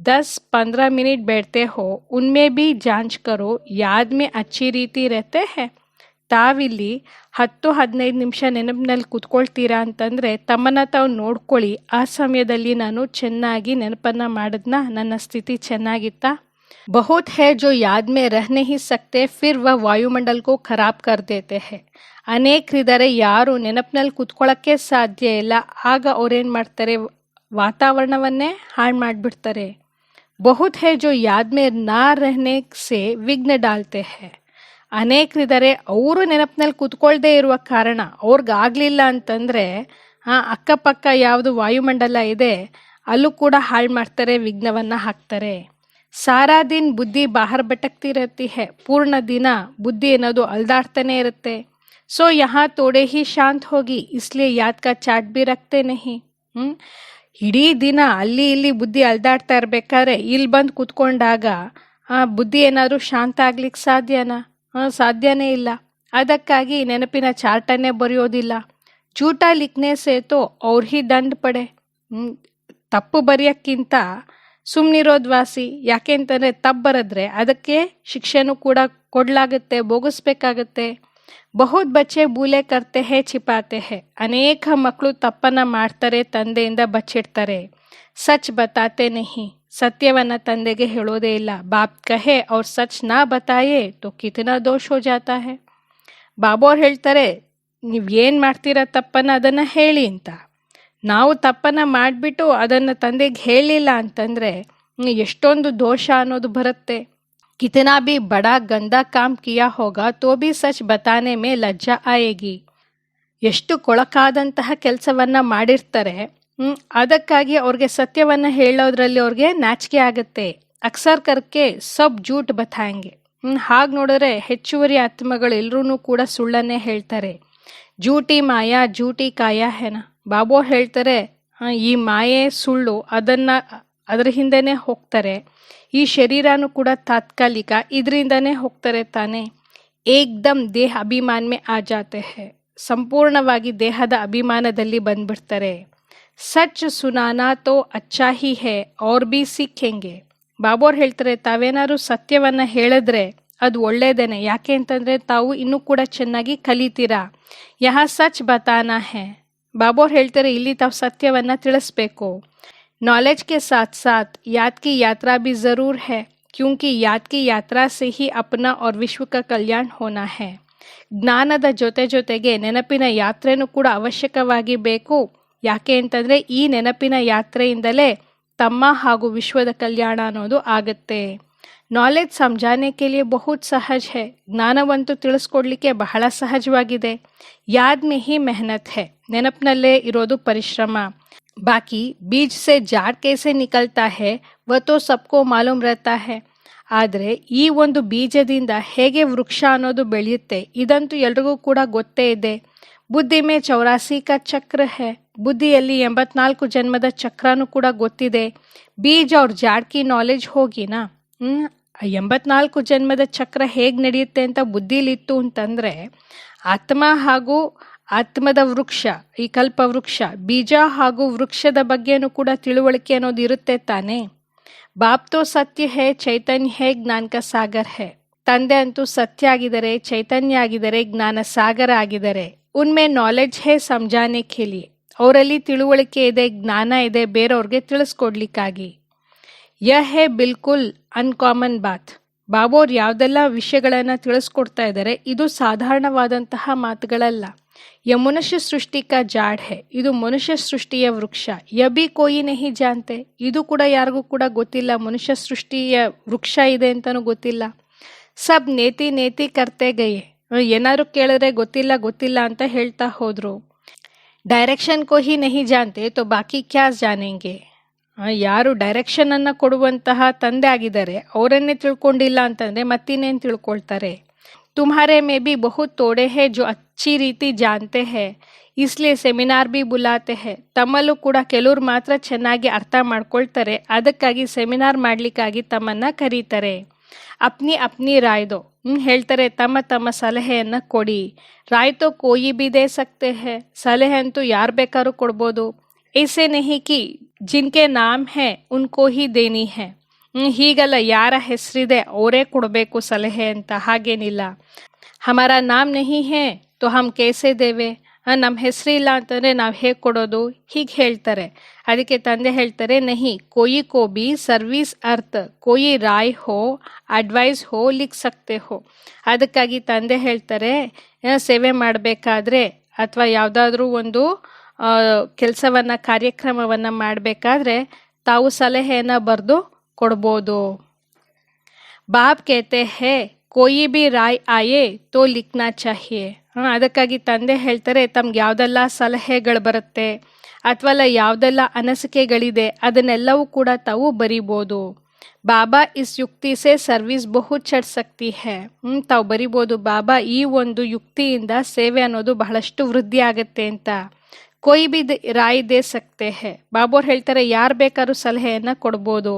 10-15 मिनट बैठते हो उनमें भी जांच करो याद में अच्छी ರೀತಿ रहते हैं. ತಾವಿಲ್ಲಿ 10-15 ನಿಮಿಷ ನೆನಪಿನಲ್ಲಿ ಕೂತ್ಕೊಳ್ತೀರಾ ಅಂತಂದರೆ ತಮ್ಮನ್ನು ತಾವು ನೋಡ್ಕೊಳ್ಳಿ, ಆ ಸಮಯದಲ್ಲಿ ನಾನು ಚೆನ್ನಾಗಿ ನೆನಪನ್ನು ಮಾಡಿದ್ನ, ನನ್ನ ಸ್ಥಿತಿ ಚೆನ್ನಾಗಿತ್ತಾ. ಬಹುತ್ ಹೈ ಜೋ ಯಾದ್ ಮೇ ರಹ ನಹೀ ಸಕ್ತೆ ಫಿರ್ ವಹ ವಾಯುಮಂಡಲ ಕೋ ಖರಾಬ್ ಕರ್ ದೇತೆ ಹೈ. ಅನೇಕರಿದ್ದಾರೆ ಯಾರು ನೆನಪಿನಲ್ಲಿ ಕೂತ್ಕೊಳ್ಳೋಕ್ಕೆ ಸಾಧ್ಯ ಇಲ್ಲ, ಆಗ ಅವ್ರೇನು ಮಾಡ್ತಾರೆ, ವಾತಾವರಣವನ್ನೇ ಹಾಳು ಮಾಡಿಬಿಡ್ತಾರೆ. ಬಹುತ್ ಹೈ ಜೋ ಯಾದ್ ಮೇ ನಾ ರಹನೆ ಸೆ ವಿಘ್ನ ಡಾಲ್ತೆ ಹೈ. ಅನೇಕರಿದ್ದಾರೆ ಅವರು ನೆನಪಿನಲ್ಲಿ ಕೂತ್ಕೊಳ್ದೇ ಇರುವ ಕಾರಣ ಅವ್ರಿಗಾಗಲಿಲ್ಲ ಅಂತಂದರೆ ಅಕ್ಕಪಕ್ಕ ಯಾವುದು ವಾಯುಮಂಡಲ ಇದೆ ಅಲ್ಲೂ ಕೂಡ ಹಾಳು ಮಾಡ್ತಾರೆ, ವಿಘ್ನವನ್ನು ಹಾಕ್ತಾರೆ. ಸಾರಾ ದಿನ ಬುದ್ಧಿ ಬಾಹರ್ ಭಟಕ್ತಿ रहती है. ಪೂರ್ಣ ದಿನ ಬುದ್ಧಿ ಅನ್ನೋದು ಅಲ್ದಾಡ್ತಾನೆ ಇರುತ್ತೆ. ಸೊ ಯಹಾ ತೋಡೆ ಹಿ ಶಾಂತ್ ಹೋಗಿ ಇಸ್ಲಿಯೇ ಯಾದ್ ಕಾ ಚಾಟ್ ಬಿ ರಖ್ತೆ ನಹಿ. ಇಡೀ ದಿನ ಅಲ್ಲಿ ಇಲ್ಲಿ ಬುದ್ಧಿ ಅಲ್ದಾಡ್ತಾ ಇರಬೇಕಾದ್ರೆ ಇಲ್ಲಿ ಬಂದು ಕೂತ್ಕೊಂಡಾಗ ಬುದ್ಧಿ ಏನಾದರೂ ಶಾಂತ ಆಗ್ಲಿಕ್ಕೆ ಸಾಧ್ಯನಾ? ಸಾಧ್ಯನೇ ಇಲ್ಲ. ಅದಕ್ಕಾಗಿ ನೆನಪಿನ ಚಾರ್ಟನ್ನೇ ಬರೆಯೋದಿಲ್ಲ. ಜೂಟ ಲಿಖನೆ ಸೇತೋ ಅವ್ರ ಹಿ ದಂಡ ಪಡೆ. ತಪ್ಪು ಬರೆಯೋಕ್ಕಿಂತ ಸುಮ್ಮನಿರೋದು ವಾಸಿ. ಯಾಕೆ ಅಂತಂದರೆ ತಪ್ಪು ಬರೆದ್ರೆ ಅದಕ್ಕೆ ಶಿಕ್ಷೆನೂ ಕೂಡ ಕೊಡಲಾಗುತ್ತೆ, ಭೋಗಿಸ್ಬೇಕಾಗತ್ತೆ. ಬಹುತ್ ಬಚ್ಚೆ ಬೂಲೆ ಕರ್ತೆ ಹೇ ಚಿಪಾತೆ ಹೇ. ಅನೇಕ ಮಕ್ಕಳು ತಪ್ಪನ್ನು ಮಾಡ್ತಾರೆ, ತಂದೆಯಿಂದ ಬಚ್ಚಿಡ್ತಾರೆ. ಸಚ್ ಬತಾತೆ ನಹಿ, ಸತ್ಯವನ್ನ ತಂದೆಗೆ ಹೇಳೋದೇ ಇಲ್ಲ. ಬಾಪ್ ಕಹೆ ಅವ್ರ ಸಚ್ ನಾ ಬತಾಯೆ ತೋ ಕಿತನಾ ದೋಷ ಹೋ ಜಾತಾ ಹೈ. ಬಾಬಾ ಅವ್ರು ಹೇಳ್ತಾರೆ, ನೀವು ಏನು ಮಾಡ್ತೀರಾ ತಪ್ಪನ್ನ ಅದನ್ನು ಹೇಳಿ ಅಂತ. ನಾವು ತಪ್ಪನ್ನು ಮಾಡಿಬಿಟ್ಟು ಅದನ್ನು ತಂದೆಗೆ ಹೇಳಿಲ್ಲ ಅಂತಂದರೆ ಎಷ್ಟೊಂದು ದೋಷ ಅನ್ನೋದು ಬರುತ್ತೆ. ಕಿತನಾ ಭಿ ಬಡಾ ಗಂದಾ ಕಾಮ್ ಕಿಯಾ ಹೋಗಾ ತೋ ಭಿ ಸಚ್ ಬತಾನೆ ಮೇ ಲಜ್ಜಾ ಆಯೇಗಿ. ಎಷ್ಟು ಕೊಳಕಾದಂತಹ ಕೆಲಸವನ್ನು ಮಾಡಿರ್ತಾರೆ, ಅದಕ್ಕಾಗಿ ಅವ್ರಿಗೆ ಸತ್ಯವನ್ನು ಹೇಳೋದ್ರಲ್ಲಿ ಅವ್ರಿಗೆ ನಾಚಿಕೆ ಆಗುತ್ತೆ. ಅಕ್ಸರ್ ಕರ್ಕೆ ಸಬ್ ಜೂಟ್ ಬತಾಯಂಗೆ. ಹಾಗೆ ನೋಡಿದ್ರೆ ಹೆಚ್ಚುವರಿ ಆತ್ಮಗಳು ಎಲ್ಲರೂ ಕೂಡ ಸುಳ್ಳನ್ನೇ ಹೇಳ್ತಾರೆ. ಜೂಟಿ ಮಾಯಾ ಜೂಟಿ ಕಾಯ ಹೆನ. ಬಾಬಾ ಹೇಳ್ತಾರೆ, ಈ ಮಾಯೆ ಸುಳ್ಳು, ಅದರ ಹಿಂದೆನೇ ಹೋಗ್ತಾರೆ. ಈ ಶರೀರನೂ ಕೂಡ ತಾತ್ಕಾಲಿಕ, ಇದರಿಂದನೇ ಹೋಗ್ತಾರೆ ತಾನೆ. ಏಕ್ದಮ್ ದೇಹ ಅಭಿಮಾನ ಮೇ ಆ ಜಾತೆ ಹೈ, ಸಂಪೂರ್ಣವಾಗಿ ದೇಹದ ಅಭಿಮಾನದಲ್ಲಿ ಬಂದ್ಬಿಡ್ತಾರೆ. ಸಚ್ ಸುನಾನಾ ತೋ ಅಚ್ಚಾ ಹಿ ಹೈ ಔರ್ ಭಿ ಸಿಕ್ಕೇಂಗೆ. ಬಾಬೋರ್ ಹೇಳ್ತಾರೆ, ತಾವೇನಾದ್ರು ಸತ್ಯವನ್ನು ಹೇಳಿದ್ರೆ ಅದು ಒಳ್ಳೇದೇನೆ, ಯಾಕೆ ಅಂತಂದರೆ ತಾವು ಇನ್ನೂ ಕೂಡ ಚೆನ್ನಾಗಿ ಕಲಿತೀರಾ. ಯಹ ಸಚ್ ಬತಾನಾ ಹೈ. ಬಾಬೋರ್ ಹೇಳ್ತಾರೆ, ಇಲ್ಲಿ ತಾವು ಸತ್ಯವನ್ನು ತಿಳಿಸ್ಬೇಕು. ನಾಲೆಜ್ ಕೆ ಸಾಥ್ ಸಾಥ್ ಯಾದ್ ಕಿ ಯಾತ್ರಾ ಭಿ ಜರೂರ್ ಹೈ, ಕ್ಯೂಂಕಿ ಯಾದ್ ಕಿ ಯಾತ್ರಾ ಸೆ ಹಿ ಅಪ್ನಾ ಔರ್ ವಿಶ್ವ ಕಾ ಕಲ್ಯಾಣ ಹೋನಾ ಹೈ. ಜ್ಞಾನದ ಜೊತೆ ಜೊತೆಗೆ ನೆನಪಿನ ಯಾತ್ರೆನೂ ಕೂಡ ಅವಶ್ಯಕವಾಗಿ ಬೇಕು. ಯಾಕೆ ಅಂತಂದರೆ ಈ ನೆನಪಿನ ಯಾತ್ರೆಯಿಂದಲೇ ತಮ್ಮ ಹಾಗೂ ವಿಶ್ವದ ಕಲ್ಯಾಣ ಅನ್ನೋದು ಆಗುತ್ತೆ. ನಾಲೆಜ್ ಸಮझाने के लिए बहुत सहज है. ಜ್ಞಾನವಂತೂ ತಿಳಿಸ್ಕೊಡ್ಲಿಕ್ಕೆ ಬಹಳ ಸಹಜವಾಗಿದೆ. ಯಾದ್ ಮೇ ಹಿ ಮೆಹನತ್ ಹೈ, ನೆನಪಿನಲ್ಲೇ ಇರೋದು ಪರಿಶ್ರಮ. ಬಾಕಿ ಬೀಜ್ ಸೆ ಜಾಡ್ ಕೇಸೆ ನಿಕಲ್ತಾ ಹೈ ವ ತೋ ಸಬ್ಕೋ ಮಾಲೂಮ್ रहता है. ಆದರೆ ಈ ಒಂದು ಬೀಜದಿಂದ ಹೇಗೆ ವೃಕ್ಷ ಅನ್ನೋದು ಬೆಳೆಯುತ್ತೆ ಇದಂತೂ ಎಲ್ರಿಗೂ ಕೂಡ ಗೊತ್ತೇ ಇದೆ. ಬುದ್ಧಿ ಮೇ 84 ಕಾ ಚಕ್ರ ಹೈ. ಬುದ್ಧಿಯಲ್ಲಿ 84 ಜನ್ಮದ ಚಕ್ರನೂ ಕೂಡ ಗೊತ್ತಿದೆ. ಬೀಜ ಅವ್ರ ಜಾಡ್ಕಿ ನಾಲೆಜ್ ಹೋಗಿನಾ, 84 ಜನ್ಮದ ಚಕ್ರ ಹೇಗೆ ನಡೆಯುತ್ತೆ ಅಂತ ಬುದ್ಧಿಲಿತ್ತು ಅಂತಂದರೆ, ಆತ್ಮ ಹಾಗೂ ಆತ್ಮದ ವೃಕ್ಷ, ಈ ಕಲ್ಪ ವೃಕ್ಷ, ಬೀಜ ಹಾಗೂ ವೃಕ್ಷದ ಬಗ್ಗೆನೂ ಕೂಡ ತಿಳುವಳಿಕೆ ಅನ್ನೋದು ಇರುತ್ತೆ ತಾನೇ. ಬಾಪ್ ತೋ ಸತ್ಯ ಹೇ, ಚೈತನ್ಯ ಹೇ, ಜ್ಞಾನ ಕಾ ಸಾಗರ್ ಹೇ. ತಂದೆ ಅಂತೂ ಸತ್ಯ ಆಗಿದ್ದಾರೆ, ಚೈತನ್ಯ ಆಗಿದ್ದಾರೆ, ಜ್ಞಾನ ಸಾಗರ ಆಗಿದ್ದಾರೆ. ಉನ್ಮೇ ನಾಲೆಜ್ ಹೇ ಸಮझाने के लिए. ಅವರಲ್ಲಿ ತಿಳುವಳಿಕೆ ಇದೆ, ಜ್ಞಾನ ಇದೆ ಬೇರೆಯವ್ರಿಗೆ ತಿಳಿಸ್ಕೊಡ್ಲಿಕ್ಕಾಗಿ. ಯಹ ಹೇ ಬಿಲ್ಕುಲ್ ಅನ್ಕಾಮನ್ ಬಾತ್. ಬಾಬೋರ್ ಯಾವುದೆಲ್ಲ ವಿಷಯಗಳನ್ನು ತಿಳಿಸ್ಕೊಡ್ತಾ ಇದ್ದಾರೆ ಇದು ಸಾಧಾರಣವಾದಂತಹ ಮಾತುಗಳಲ್ಲ. ಯ ಮನುಷ್ಯ ಸೃಷ್ಟಿ ಕಾ ಜಾಡ್ ಹೇ, ಇದು ಮನುಷ್ಯ ಸೃಷ್ಟಿಯ ವೃಕ್ಷ. ಯಬಿ ಕೋಯಿ ನಹಿ ಜಾನ್ತೆ, ಇದು ಕೂಡ ಯಾರಿಗೂ ಕೂಡ ಗೊತ್ತಿಲ್ಲ, ಮನುಷ್ಯ ಸೃಷ್ಟಿಯ ವೃಕ್ಷ ಇದೆ ಅಂತಲೂ ಗೊತ್ತಿಲ್ಲ. ಸಬ್ ನೇತಿ ನೇತಿ ಕರ್ತೆ ಗಯೆ, ಏನಾದ್ರು ಕೇಳಿದ್ರೆ ಗೊತ್ತಿಲ್ಲ ಗೊತ್ತಿಲ್ಲ ಅಂತ ಹೇಳ್ತಾ ಹೋದ್ರು. ಡೈರೆಕ್ಷನ್ ಕೋ ಹಿ ನಹಿ ಜಾನ್ತೆ ತೋ ಬಾಕಿ ಕ್ಯಾ ಜಾನೆಂಗೆ. ಯಾರು ಡೈರೆಕ್ಷನನ್ನು ಕೊಡುವಂತಹ ತಂದೆ ಆಗಿದ್ದಾರೆ ಅವರನ್ನೇ ತಿಳ್ಕೊಂಡಿಲ್ಲ ಅಂತಂದರೆ ಮತ್ತಿನ್ನೇನು ತಿಳ್ಕೊಳ್ತಾರೆ. तुम्हारे में भी बहुत तोड़े हैं जो अच्छी ರೀತಿ जानते हैं, इसलिए ಸೆಮಿನಾರ್ ಬಿ ಬುಲಾತೆ ಹೇ. ತಮ್ಮಲ್ಲೂ ಕೂಡ ಕೆಲವ್ರು ಮಾತ್ರ ಚೆನ್ನಾಗಿ ಅರ್ಥ ಮಾಡ್ಕೊಳ್ತಾರೆ, ಅದಕ್ಕಾಗಿ ಸೆಮಿನಾರ್ ಮಾಡಲಿಕ್ಕಾಗಿ ತಮ್ಮನ್ನು ಕರೀತಾರೆ. ಅಪ್ನಿ ಅಪ್ನಿ ರಾಯ್ದೋ, ಹೇಳ್ತಾರೆ ತಮ್ಮ ತಮ್ಮ ಸಲಹೆಯನ್ನು ಕೊಡಿ. ರಾಯ್ತೋ ಕೋಯಿ ಬಿ ದೇ ಸಕ್ತೆ ಹೇ, ಸಲಹೆ ಅಂತೂ ಯಾರು ಬೇಕಾದ್ರೂ ಕೊಡ್ಬೋದು. ऐसे नहीं कि जिनके नाम है उनको ही देनी है. ಹೀಗಲ್ಲ, ಯಾರ ಹೆಸರಿದೆ ಅವರೇ ಕೊಡಬೇಕು ಸಲಹೆ ಅಂತ, ಹಾಗೇನಿಲ್ಲ. ಹಮಾರ ನಾಮ್ ನಹಿ ಹೇ ತೋ ಹಮ್ ಕೇಸೆ ದೇವೆ, ನಮ್ಮ ಹೆಸರಿಲ್ಲ ಅಂತಂದರೆ ನಾವು ಹೇಗೆ ಕೊಡೋದು, ಹೀಗೆ ಹೇಳ್ತಾರೆ. ಅದಕ್ಕೆ ತಂದೆ ಹೇಳ್ತಾರೆ, ನಹಿ ಕೋಯಿ ಕೋ ಬಿ ಸರ್ವಿಸ್ ಅರ್ಥ ಕೋಯಿ ರಾಯ್ ಹೋ ಅಡ್ವೈಸ್ ಹೋ ಲಿಖ್ ಸಕ್ತೆ ಹೋ. ಅದಕ್ಕಾಗಿ ತಂದೆ ಹೇಳ್ತಾರೆ, ಸೇವೆ ಮಾಡಬೇಕಾದ್ರೆ ಅಥವಾ ಯಾವುದಾದ್ರೂ ಒಂದು ಕೆಲಸವನ್ನು ಕಾರ್ಯಕ್ರಮವನ್ನು ಮಾಡಬೇಕಾದ್ರೆ ತಾವು ಸಲಹೆಯನ್ನು ಬರೆದು ಕೊಡ್ಬೋದು. ಬಾಪ್ ಕೇತೆ ಹೇ ಕೋಯಿ ಬಿ ರಾಯ್ ಆಯೆ ತೋ ಲಿಖ್ನಾ ಚಾಹಿಯೆ. ಅದಕ್ಕಾಗಿ ತಂದೆ ಹೇಳ್ತಾರೆ, ತಮ್ಗೆ ಯಾವುದೆಲ್ಲ ಸಲಹೆಗಳು ಬರುತ್ತೆ ಅಥವಾ ಯಾವುದೆಲ್ಲ ಅನಿಸಿಕೆಗಳಿದೆ ಅದನ್ನೆಲ್ಲವೂ ಕೂಡ ತಾವು ಬರಿಬೋದು. ಬಾಬಾ ಇಸ್ ಯುಕ್ತಿ ಸೆ ಸರ್ವಿಸ್ ಬಹುತ್ ಚढ़ ಸಕ್ತಿ ಹೇ. ತಾವು ಬರಿಬೋದು, ಬಾಬಾ ಈ ಒಂದು ಯುಕ್ತಿಯಿಂದ ಸೇವೆ ಅನ್ನೋದು ಬಹಳಷ್ಟು ವೃದ್ಧಿ ಆಗುತ್ತೆ ಅಂತ. ಕೋಯಿ ಬಿ ರಾಯ್ ದೇ ಸಕ್ತೆ ಹೇ. ಬಾಬೋರ್ ಹೇಳ್ತಾರೆ, ಯಾರು ಬೇಕಾದ್ರೂ ಸಲಹೆಯನ್ನು ಕೊಡ್ಬೋದು.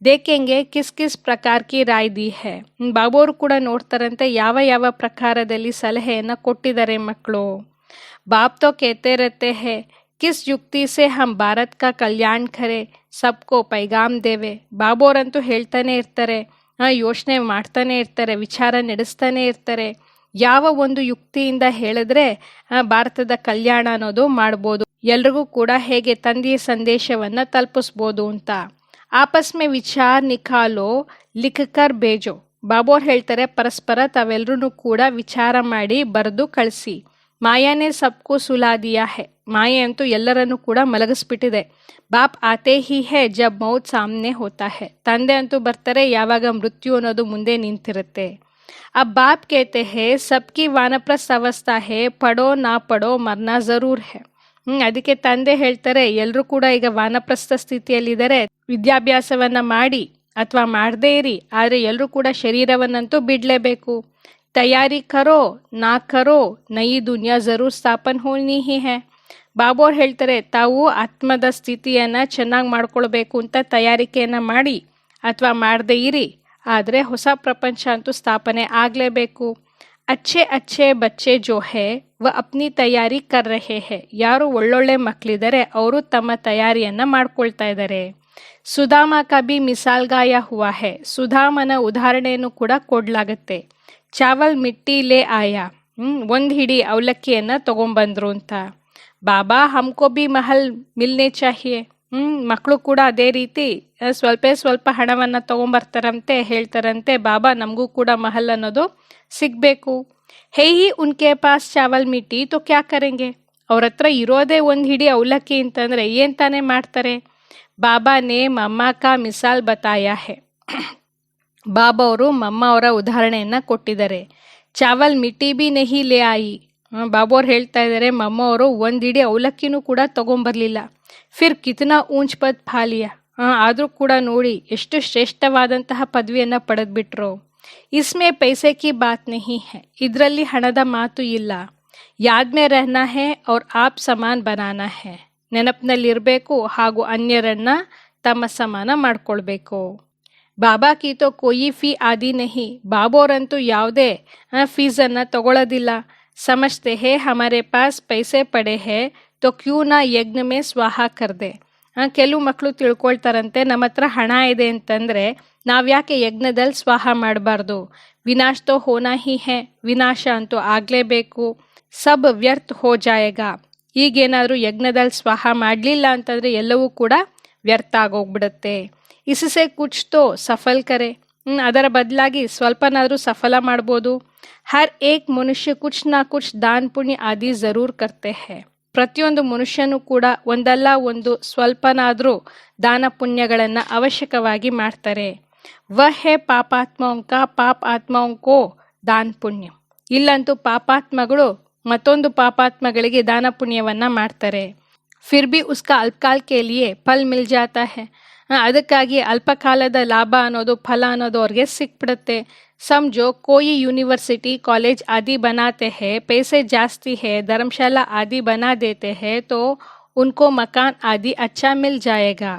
ದೇಖೆಂಗೆ ಕಿಸ್ ಕಿಸ್ ಪ್ರಕಾರ ಕಿ ರಾಯ್ ದಿ ಹೇ. ಬಾಬೋರು ಕೂಡ ನೋಡ್ತಾರಂತೆ ಯಾವ ಯಾವ ಪ್ರಕಾರದಲ್ಲಿ ಸಲಹೆಯನ್ನು ಕೊಟ್ಟಿದ್ದಾರೆ ಮಕ್ಕಳು. ಬಾಪ್ ತೋ ಕೇತೆ ರಹತೆ ಹೇ ಕಿಸ್ ಯುಕ್ತಿ ಸೆ ಹಮ್ ಭಾರತ್ ಕಾ ಕಲ್ಯಾಣ ಖರೆ ಸಬ್ಕೋ ಪೈಗಾಮ್ ದೇವೆ. ಬಾಬೋರಂತೂ ಹೇಳ್ತಾನೆ ಇರ್ತಾರೆ, ಯೋಚನೆ ಮಾಡ್ತಾನೆ ಇರ್ತಾರೆ, ವಿಚಾರ ನಡೆಸ್ತಾನೆ ಇರ್ತಾರೆ. ಯಾವ ಒಂದು ಯುಕ್ತಿಯಿಂದ ಹೇಳಿದ್ರೆ ಭಾರತದ ಕಲ್ಯಾಣ ಅನ್ನೋದು ಮಾಡ್ಬೋದು. ಎಲ್ರಿಗೂ ಕೂಡ ಹೇಗೆ ತಂದೆಯ ಸಂದೇಶವನ್ನು ತಲುಪಿಸ್ಬೋದು ಅಂತ. ಆಪಸ್ ಮೇ ವಿಚಾರ್ ನಿಖಾಲೋ ಲಿಖ್ ಕರ್ ಬೇಜೋ. ಬಾಬು ಅವ್ರು ಹೇಳ್ತಾರೆ, ಪರಸ್ಪರ ತಾವೆಲ್ಲರೂ ಕೂಡ ವಿಚಾರ ಮಾಡಿ ಬರೆದು ಕಳಿಸಿ. ಮಾಯಾನೇ ಸಬ್ಕು ಸುಲಾ ದಿಯಾ ಹೈ. ಮಾಯೆ ಅಂತೂ ಎಲ್ಲರನ್ನೂ ಕೂಡ ಮಲಗಿಸ್ಬಿಟ್ಟಿದೆ. ಬಾಪ್ ಆತೆ ಹಿ ಹೈ ಜಬ್ ಮೌತ್ ಸಾಮ್ನೆ ಹೋತಾ ಹೈ. ತಂದೆ ಅಂತೂ ಬರ್ತಾರೆ ಯಾವಾಗ ಮೃತ್ಯು ಅನ್ನೋದು ಮುಂದೆ ನಿಂತಿರುತ್ತೆ. अब बाप कहते हैं सबकी वानप्रस्थ अवस्था है, पढ़ो ना पढ़ो मरना जरूर है. ಅದಕ್ಕೆ ತಂದೆ ಹೇಳ್ತಾರೆ ಎಲ್ಲರೂ ಕೂಡ ಈಗ ವಾನಪ್ರಸ್ಥ ಸ್ಥಿತಿಯಲ್ಲಿದ್ದಾರೆ, ವಿದ್ಯಾಭ್ಯಾಸವನ್ನ ಮಾಡಿ ಅಥವಾ ಮಾಡದೇ ಇರಿ, ಆದರೆ ಎಲ್ಲರೂ ಕೂಡ ಶರೀರವನ್ನಂತೂ ಬಿಡಲೇಬೇಕು. ತಯಾರಿ ಕರೋ ನಾ ಕರೋ ನಯಿ ದುನಿಯಾ ಜರೂರ್ ಸ್ಥಾಪನ್ ಹೋನಿ ಹಿ ಹೈ. ಬಾಬು ಅವ್ರು ಹೇಳ್ತಾರೆ ತಾವು ಆತ್ಮದ ಸ್ಥಿತಿಯನ್ನು ಚೆನ್ನಾಗಿ ಮಾಡ್ಕೊಳ್ಬೇಕು ಅಂತ ತಯಾರಿಕೆಯನ್ನು ಮಾಡಿ ಅಥವಾ ಮಾಡದೇ ಇರಿ, ಆದರೆ ಹೊಸ ಪ್ರಪಂಚ ಅಂತೂ ಸ್ಥಾಪನೆ ಆಗಲೇಬೇಕು. ಅಚ್ಚೆ ಅಚ್ಚೆ ಬಚ್ಚೆ ಜೋ ಹೇ ವ ಅಪ್ನಿ ತಯಾರಿ ಕರ್ ರಹೆ ಹೇ. ಯಾರು ಒಳ್ಳೊಳ್ಳೆ ಮಕ್ಕಳಿದ್ದಾರೆ ಅವರು ತಮ್ಮ ತಯಾರಿಯನ್ನು ಮಾಡ್ಕೊಳ್ತಾ ಇದ್ದಾರೆ. ಸುಧಾಮ ಕಬಿ ಮಿಸಾಲ್ ಗಾಯ ಹುವಾ ಹೇ. ಸುಧಾಮನ ಉದಾಹರಣೆಯನ್ನು ಕೂಡ ಕೊಡಲಾಗುತ್ತೆ. ಚಾವಲ್ ಮಿಟ್ಟಿ ಲೇ ಆಯಾ. ಒಂದು ಹಿಡಿ ಅವಲಕ್ಕಿಯನ್ನು ತಗೊಂಬಂದ್ರು ಅಂತ. ಬಾಬಾ ಹಮ್ಕೋ ಬಿ ಮಹಲ್ ಮಿಲ್ನೆ ಚಾಹಿಯೆ. ಮಕ್ಕಳು ಕೂಡ ಅದೇ ರೀತಿ ಸ್ವಲ್ಪ ಹಣವನ್ನು ತಗೊಂಬರ್ತಾರಂತೆ, ಹೇಳ್ತಾರಂತೆ ಬಾಬಾ ನಮಗೂ ಕೂಡ ಮಹಲ್ ಅನ್ನೋದು ಸಿಗಬೇಕು. ಹೇ ಹಿ ಉನ್ಕೆ ಪಾಸ್ ಚಾವಲ್ ಮಿಟ್ಟಿ ತೋ ಕ್ಯಾ ಕರೆಂಗೆ. ಅವ್ರ ಹತ್ರ ಇರೋದೇ ಒಂದು ಹಿಡಿ ಅವಲಕ್ಕಿ ಅಂತಂದರೆ ಏನು ತಾನೇ ಮಾಡ್ತಾರೆ. ಬಾಬಾನೇ ಮಮ್ಮ ಕಾ ಮಿಸಾಲ್ ಬತಾಯಾ ಹೇ. ಬಾಬಾ ಅವರು ಮಮ್ಮ ಅವರ ಉದಾಹರಣೆಯನ್ನು ಕೊಟ್ಟಿದ್ದಾರೆ. ಚಾವಲ್ ಮಿಟ್ಟಿ ಬಿ ನೆಹಿ ಲೇ ಆಯಿ. ಬಾಬು ಅವ್ರು ಹೇಳ್ತಾ ಇದ್ದಾರೆ ಮಮ್ಮ ಅವರು ಒಂದು ಹಿಡಿ ಅವಲಕ್ಕಿನೂ ಕೂಡ ತಗೊಂಬರ್ಲಿಲ್ಲ. ಫಿರ್ ಕಿತನಾ ಊಂಚ್ ಪದ್ ಫಾಲಿಯ. ಆದರೂ ಕೂಡ ನೋಡಿ ಎಷ್ಟು ಶ್ರೇಷ್ಠವಾದಂತಹ ಪದವಿಯನ್ನು ಪಡೆದ್ಬಿಟ್ರು. ಇಸ್ಮೇ ಪೈಸೆ ಕಿ ಬಾತ್ ನಹಿ ಹೈ. ಇದರಲ್ಲಿ ಹಣದ ಮಾತು ಇಲ್ಲ. ಯಾದ್ ಮೇ ರಹನಾ ಹೈ ಔರ್ ಆಪ್ ಸಮಾನ್ ಬನಾನಾ ಹೈ. ನೆನಪಿನಲ್ಲಿರಬೇಕು ಹಾಗೂ ಅನ್ಯರನ್ನ ತಮ್ಮ ಸಮಾನ ಮಾಡ್ಕೊಳ್ಬೇಕು. ಬಾಬಾ ಕಿ ತೋ ಕೋಯಿ ಫೀ ಆದಿ ನಹಿ. ಬಾಬೋರಂತೂ ಯಾವುದೇ ಫೀಸನ್ನು ತಗೊಳ್ಳೋದಿಲ್ಲ. ಸಮಜ್ತೆ ಹೇ ಹಮಾರೆ ಪಾಸ್ ಪೈಸೆ ಪಡೆ ಹೇ ತೋ ಕ್ಯೂ ನಾ ಯಜ್ಞ ಮೇ ಸ್ವಾಹ ಕರ್ದೆ. ಕೆಲವು ಮಕ್ಕಳು ತಿಳ್ಕೊಳ್ತಾರಂತೆ ನಮ್ಮ ಹತ್ರ ಹಣ ಇದೆ ಅಂತಂದರೆ ನಾವ್ಯಾಕೆ ಯಜ್ಞದಲ್ಲಿ ಸ್ವಾಹ ಮಾಡಬಾರ್ದು. ವಿನಾಶ ತೋ ಹೋನಾ ಹಿ ಹೇ. ವಿನಾಶ ಅಂತೂ ಆಗಲೇಬೇಕು. ಸಬ್ ವ್ಯರ್ಥ ಹೋ ಜಾಯೇಗಾ. ಈಗೇನಾದರೂ ಯಜ್ಞದಲ್ಲಿ ಸ್ವಾಹ ಮಾಡಲಿಲ್ಲ ಅಂತಂದರೆ ಎಲ್ಲವೂ ಕೂಡ ವ್ಯರ್ಥ ಆಗೋಗ್ಬಿಡುತ್ತೆ. ಇಸಸೆ ಕುಚ್ ತೋ ಸಫಲ್ ಕರೆ. ಅದರ ಬದಲಾಗಿ ಸ್ವಲ್ಪನಾದರೂ ಸಫಲ ಮಾಡ್ಬೋದು. ಹರ್ ಏಕ್ ಮನುಷ್ಯ ಕುಚ್ ನಾ ಕುಚ್ ದಾನ್ ಪುಣ್ಯ ಆದಿ ಜರೂರ್ ಕರ್ತೆ ಹೇ. ಪ್ರತಿಯೊಂದು ಮನುಷ್ಯನೂ ಕೂಡ ಒಂದಲ್ಲ ಒಂದು ಸ್ವಲ್ಪನಾದರೂ ದಾನ ಪುಣ್ಯಗಳನ್ನು ಅವಶ್ಯಕವಾಗಿ ಮಾಡ್ತಾರೆ. ವಹ ಹೇ ಪಾಪಾತ್ಮೋಂಕ ಪಾಪ ಆತ್ಮೋಂಕೋ ದಾನ್ ಪುಣ್ಯ. ಇಲ್ಲಂತೂ ಪಾಪಾತ್ಮಗಳು ಮತ್ತೊಂದು ಪಾಪಾತ್ಮಗಳಿಗೆ ದಾನ ಪುಣ್ಯವನ್ನು ಮಾಡ್ತಾರೆ. ಫಿರ್ ಬಿ ಉಸ್ಕಾ ಅಲ್ಪಕಾಲ್ ಕೆ ಲಿಯೆ ಫಲ್ ಮಿಲ್ ಜಾತಾ ಹೈ. ಅದಕ್ಕಾಗಿ ಅಲ್ಪಕಾಲದ ಲಾಭ ಅನ್ನೋದು ಫಲ ಅನ್ನೋದು ಅವ್ರಿಗೆ ಸಿಕ್ಬಿಡುತ್ತೆ. समझो कोई यूनिवर्सिटी कॉलेज आदि बनाते हैं, पैसे जास्ती है, धर्मशाला आदि बना देते हैं तो उनको मकान आदि अच्छा मिल जाएगा.